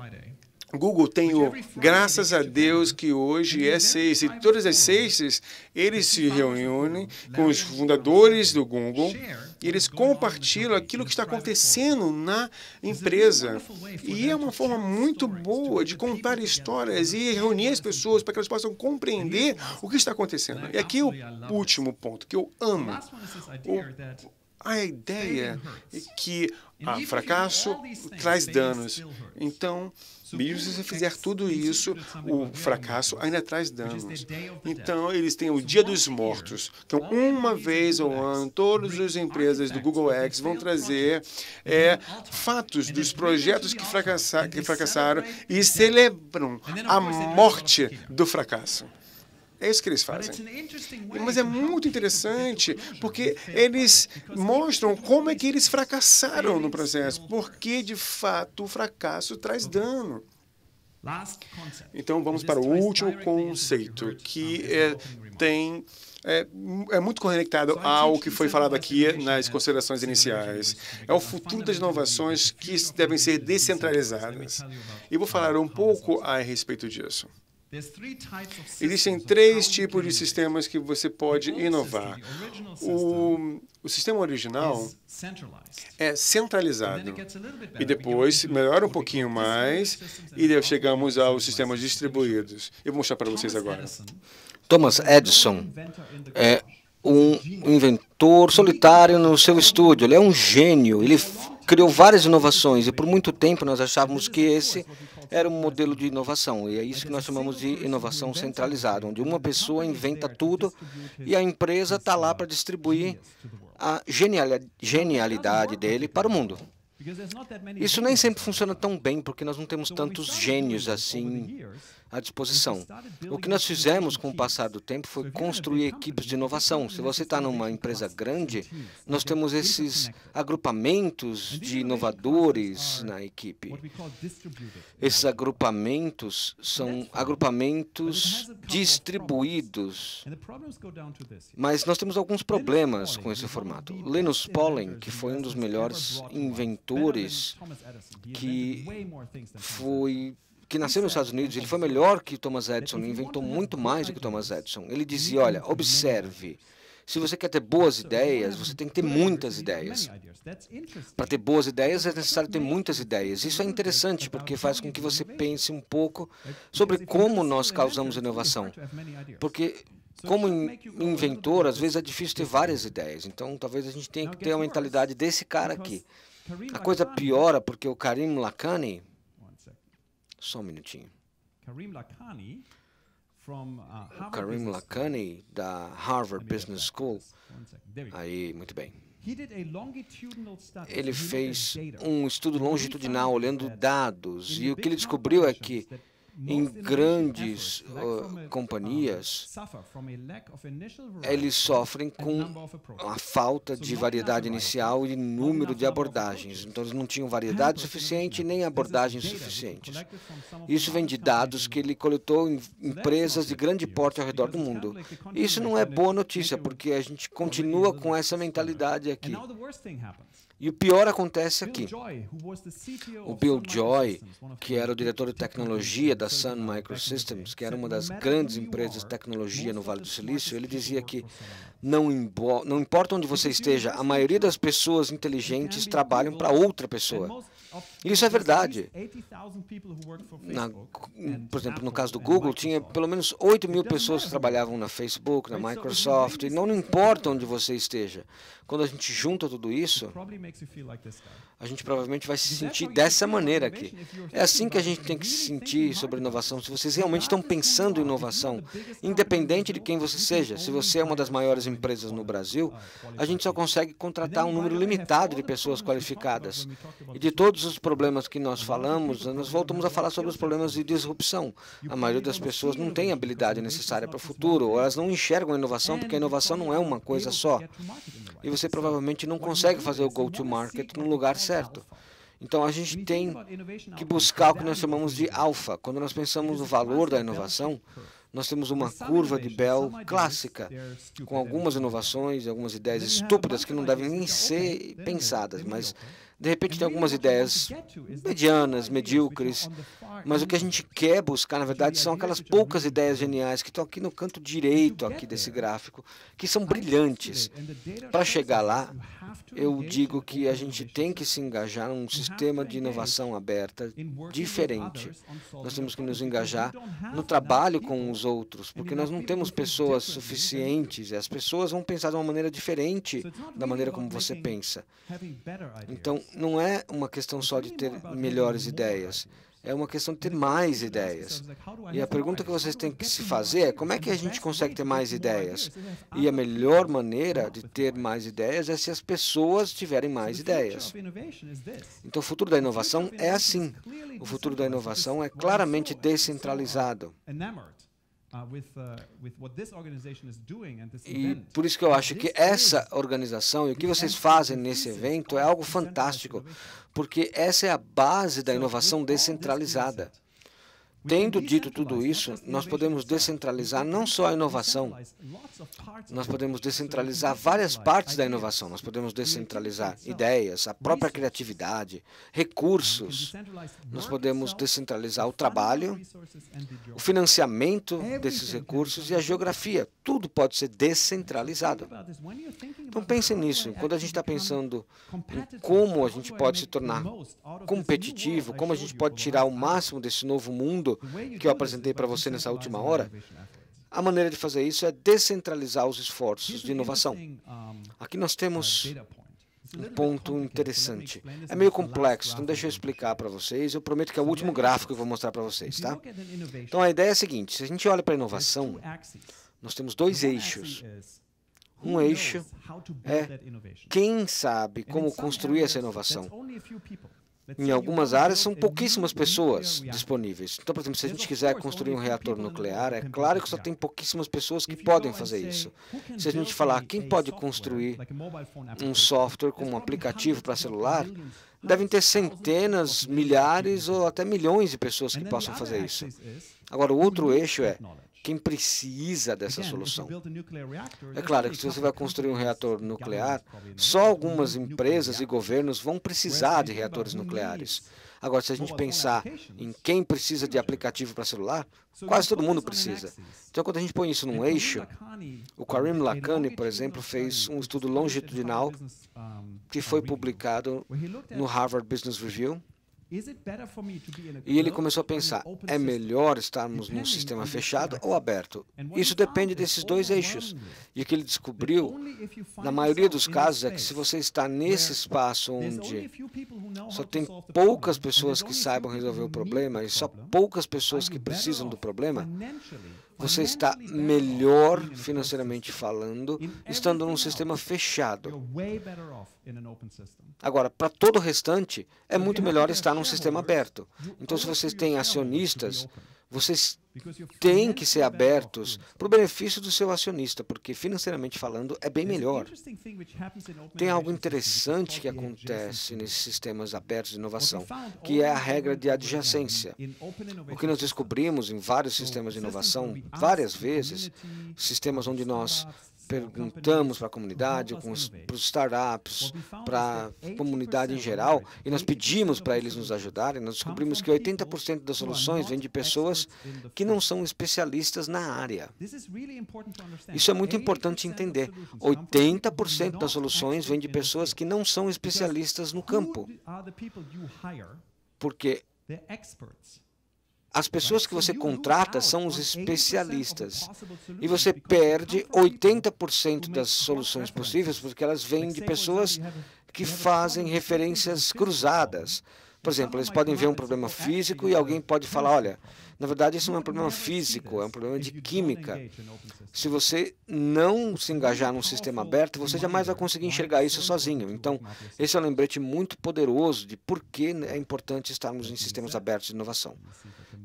Google tem graças a Deus que hoje é sexta, e todas as sextas eles se reúnem com os fundadores do Google e eles compartilham aquilo que está acontecendo na empresa. E é uma forma muito boa de contar histórias e reunir as pessoas para que elas possam compreender o que está acontecendo. E aqui é o último ponto que eu amo. A ideia é que fracasso traz danos. Então, mesmo se você fizer tudo isso, o fracasso ainda traz danos. Então, eles têm o Dia dos Mortos. Então, uma vez ao ano, todas as empresas do Google X vão trazer fatos dos projetos que fracassaram e celebram a morte do fracasso. É isso que eles fazem. Mas é muito interessante, porque eles mostram como é que eles fracassaram no processo, porque, de fato, o fracasso traz dano. Então, vamos para o último conceito, que é muito conectado ao que foi falado aqui nas considerações iniciais. É o futuro das inovações que devem ser descentralizadas. E vou falar um pouco a respeito disso. Existem 3 tipos de sistemas que você pode inovar. O sistema original é centralizado. E depois melhora um pouquinho mais e chegamos aos sistemas distribuídos. Eu vou mostrar para vocês agora. Thomas Edison é um inventor solitário no seu estúdio. Ele é um gênio. Ele criou várias inovações e por muito tempo nós achávamos que esse era um modelo de inovação, e é isso que nós chamamos de inovação centralizada, onde uma pessoa inventa tudo e a empresa está lá para distribuir a genialidade dele para o mundo. Isso nem sempre funciona tão bem, porque nós não temos tantos gênios assim à disposição. O que nós fizemos com o passar do tempo foi construir equipes de inovação. Se você está numa empresa grande, nós temos esses agrupamentos de inovadores na equipe. Esses agrupamentos são agrupamentos distribuídos. Mas nós temos alguns problemas com esse formato. Linus Pauling, que foi um dos melhores inventores que nasceu nos Estados Unidos, ele foi melhor que Thomas Edison, inventou muito mais do que Thomas Edison. Ele dizia, olha, observe, se você quer ter boas ideias, você tem que ter muitas ideias. Para ter boas ideias, é necessário ter muitas ideias. Isso é interessante, porque faz com que você pense um pouco sobre como nós causamos inovação. Porque, como inventor, às vezes é difícil ter várias ideias. Então, talvez a gente tenha que ter a mentalidade desse cara aqui. A coisa piora porque o Karim Lakhani... Só um minutinho. O Karim Lakhani, da Harvard Business School. Aí, muito bem. Ele fez um estudo longitudinal, olhando dados, e o que ele descobriu é que em grandes companhias, eles sofrem com a falta de variedade inicial e número de abordagens. Então, eles não tinham variedade suficiente nem abordagens suficientes. Isso vem de dados que ele coletou em empresas de grande porte ao redor do mundo. Isso não é boa notícia, porque a gente continua com essa mentalidade aqui. E o pior acontece aqui. O Bill Joy, que era o diretor de tecnologia da Sun Microsystems, que era uma das grandes empresas de tecnologia no Vale do Silício, ele dizia que não importa onde você esteja, a maioria das pessoas inteligentes trabalham para outra pessoa. Isso é verdade. Por exemplo, no caso do Google, tinha pelo menos 8.000 pessoas que trabalhavam na Facebook, na Microsoft, e não importa onde você esteja. Quando a gente junta tudo isso, a gente provavelmente vai se sentir dessa maneira aqui. É assim que a gente tem que se sentir sobre inovação. Se vocês realmente estão pensando em inovação, independente de quem você seja, se você é uma das maiores empresas no Brasil, a gente só consegue contratar um número limitado de pessoas qualificadas. E de todos os problemas que nós falamos, nós voltamos a falar sobre os problemas de disrupção. A maioria das pessoas não tem a habilidade necessária para o futuro, ou elas não enxergam a inovação, porque a inovação não é uma coisa só. E você provavelmente não consegue fazer o go-to-market no lugar certo. Então, a gente tem que buscar o que nós chamamos de alfa. Quando nós pensamos no valor da inovação, nós temos uma curva de Bell clássica, com algumas inovações, algumas ideias estúpidas que não devem nem ser pensadas, mas de repente tem algumas ideias medianas, medíocres, mas o que a gente quer buscar, na verdade, são aquelas poucas ideias geniais que estão aqui no canto direito aqui desse gráfico, que são brilhantes. Para chegar lá, eu digo que a gente tem que se engajar num sistema de inovação aberta diferente. Nós temos que nos engajar no trabalho com os outros, porque nós não temos pessoas suficientes, e as pessoas vão pensar de uma maneira diferente da maneira como você pensa. Então, não é uma questão só de ter melhores ideias, é uma questão de ter mais ideias. E a pergunta que vocês têm que se fazer é como é que a gente consegue ter mais ideias? E a melhor maneira de ter mais ideias é se as pessoas tiverem mais ideias. Então, o futuro da inovação é assim. O futuro da inovação é claramente descentralizado. E por isso que eu acho que essa organização e o que vocês fazem nesse evento é algo fantástico, porque essa é a base da inovação descentralizada. Tendo dito tudo isso, nós podemos descentralizar não só a inovação, nós podemos descentralizar várias partes da inovação. Nós podemos descentralizar ideias, a própria criatividade, recursos. Nós podemos descentralizar o trabalho, o financiamento desses recursos e a geografia. Tudo pode ser descentralizado. Então pensem nisso. Quando a gente está pensando em como a gente pode se tornar competitivo, como a gente pode tirar o máximo desse novo mundo que eu apresentei para você nessa última hora, a maneira de fazer isso é descentralizar os esforços de inovação. Aqui nós temos um ponto interessante. É meio complexo, então deixa eu explicar para vocês. Eu prometo que é o último gráfico que eu vou mostrar para vocês, tá? Então a ideia é a seguinte, se a gente olha para a inovação, nós temos dois eixos. Um eixo é quem sabe como construir essa inovação. Em algumas áreas, são pouquíssimas pessoas disponíveis. Então, por exemplo, se a gente quiser construir um reator nuclear, é claro que só tem pouquíssimas pessoas que podem fazer isso. Se a gente falar quem pode construir um software como um aplicativo para celular, devem ter centenas, milhares ou até milhões de pessoas que possam fazer isso. Agora, o outro eixo é quem precisa dessa solução. É claro que se você vai construir um reator nuclear, só algumas empresas e governos vão precisar de reatores nucleares. Agora, se a gente pensar em quem precisa de aplicativo para celular, quase todo mundo precisa. Então, quando a gente põe isso num eixo, o Karim Lakhani, por exemplo, fez um estudo longitudinal que foi publicado no Harvard Business Review. E ele começou a pensar, é melhor estarmos num sistema fechado ou aberto? Isso depende desses dois eixos. E o que ele descobriu, na maioria dos casos, é que se você está nesse espaço onde só tem poucas pessoas que saibam resolver o problema e só poucas pessoas que precisam do problema, você está melhor financeiramente falando, estando num sistema fechado. Agora, para todo o restante, é muito melhor estar num sistema aberto. Então, se vocês têm acionistas, vocês têm que ser abertos para o benefício do seu acionista, porque financeiramente falando é bem melhor. Tem algo interessante que acontece nesses sistemas abertos de inovação, que é a regra de adjacência. O que nós descobrimos em vários sistemas de inovação, várias vezes, sistemas onde nós perguntamos para a comunidade, para os startups, para a comunidade em geral, e nós pedimos para eles nos ajudarem, nós descobrimos que 80% das soluções vêm de pessoas que não são especialistas na área. Isso é muito importante entender. 80% das soluções vêm de pessoas que não são especialistas no campo. Porque as pessoas que você contrata são os especialistas. E você perde 80% das soluções possíveis porque elas vêm de pessoas que fazem referências cruzadas. Por exemplo, eles podem ver um problema físico e alguém pode falar, olha, na verdade isso não é um problema físico, é um problema de química. Se você não se engajar num sistema aberto, você jamais vai conseguir enxergar isso sozinho. Então, esse é um lembrete muito poderoso de por que é importante estarmos em sistemas abertos de inovação.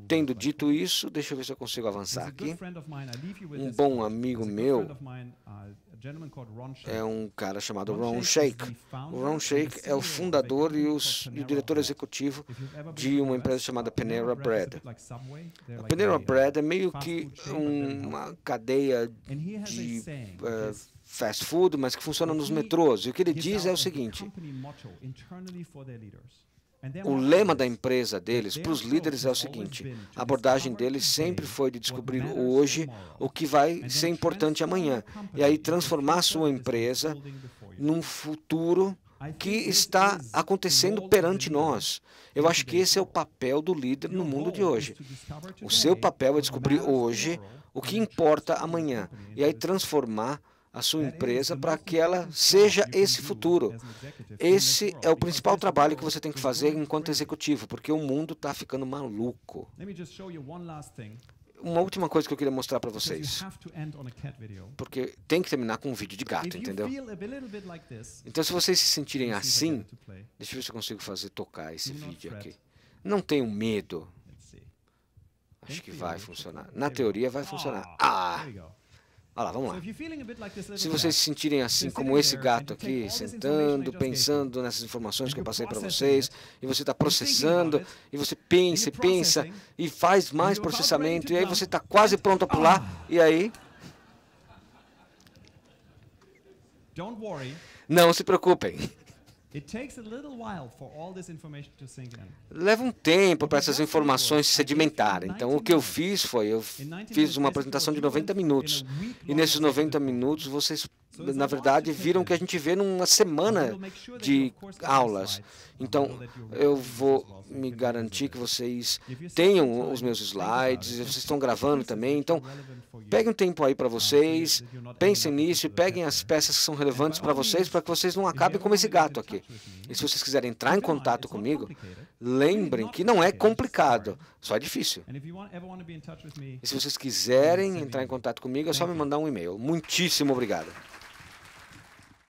Tendo dito isso, deixa eu ver se eu consigo avançar aqui. Um bom amigo meu é um cara chamado Ron Shaich. O Ron Shaich é o fundador e o diretor executivo de uma empresa chamada Panera Bread. A Panera Bread é meio que uma cadeia de fast food, mas que funciona nos metrôs. E o que ele diz é o seguinte: o lema da empresa deles, para os líderes, é o seguinte: a abordagem deles sempre foi de descobrir hoje o que vai ser importante amanhã, e aí transformar sua empresa num futuro que está acontecendo perante nós. Eu acho que esse é o papel do líder no mundo de hoje. O seu papel é descobrir hoje o que importa amanhã, e aí transformar a sua empresa para que ela seja esse futuro. Esse é o principal trabalho que você tem que fazer enquanto executivo, porque o mundo está ficando maluco. Uma última coisa que eu queria mostrar para vocês, porque tem que terminar com um vídeo de gato, entendeu? Então, se vocês se sentirem assim, deixa eu ver se eu consigo tocar esse vídeo aqui. Não tenham medo. Acho que vai funcionar. Na teoria vai funcionar. Olha lá, vamos lá. Se vocês se sentirem assim como esse gato aqui, sentando, pensando nessas informações que eu passei para vocês, e você está processando, e você pensa, e faz mais processamento, e aí você está quase pronto a pular, e aí... Não se preocupem. Leva um tempo para essas informações se sedimentarem. Então, o que eu fiz foi, eu fiz uma apresentação de 90 minutos. E nesses 90 minutos, vocês, na verdade, viram o que a gente vê numa semana de aulas. Então, eu vou me garantir que vocês tenham os meus slides, vocês estão gravando também. Então, peguem um tempo aí para vocês, pensem nisso e peguem as peças que são relevantes para vocês que vocês não acabem como esse gato aqui. E se vocês quiserem entrar em contato comigo, lembrem que não é complicado, só é difícil. E se vocês quiserem entrar em contato comigo, é só me mandar um e-mail. Muitíssimo obrigado.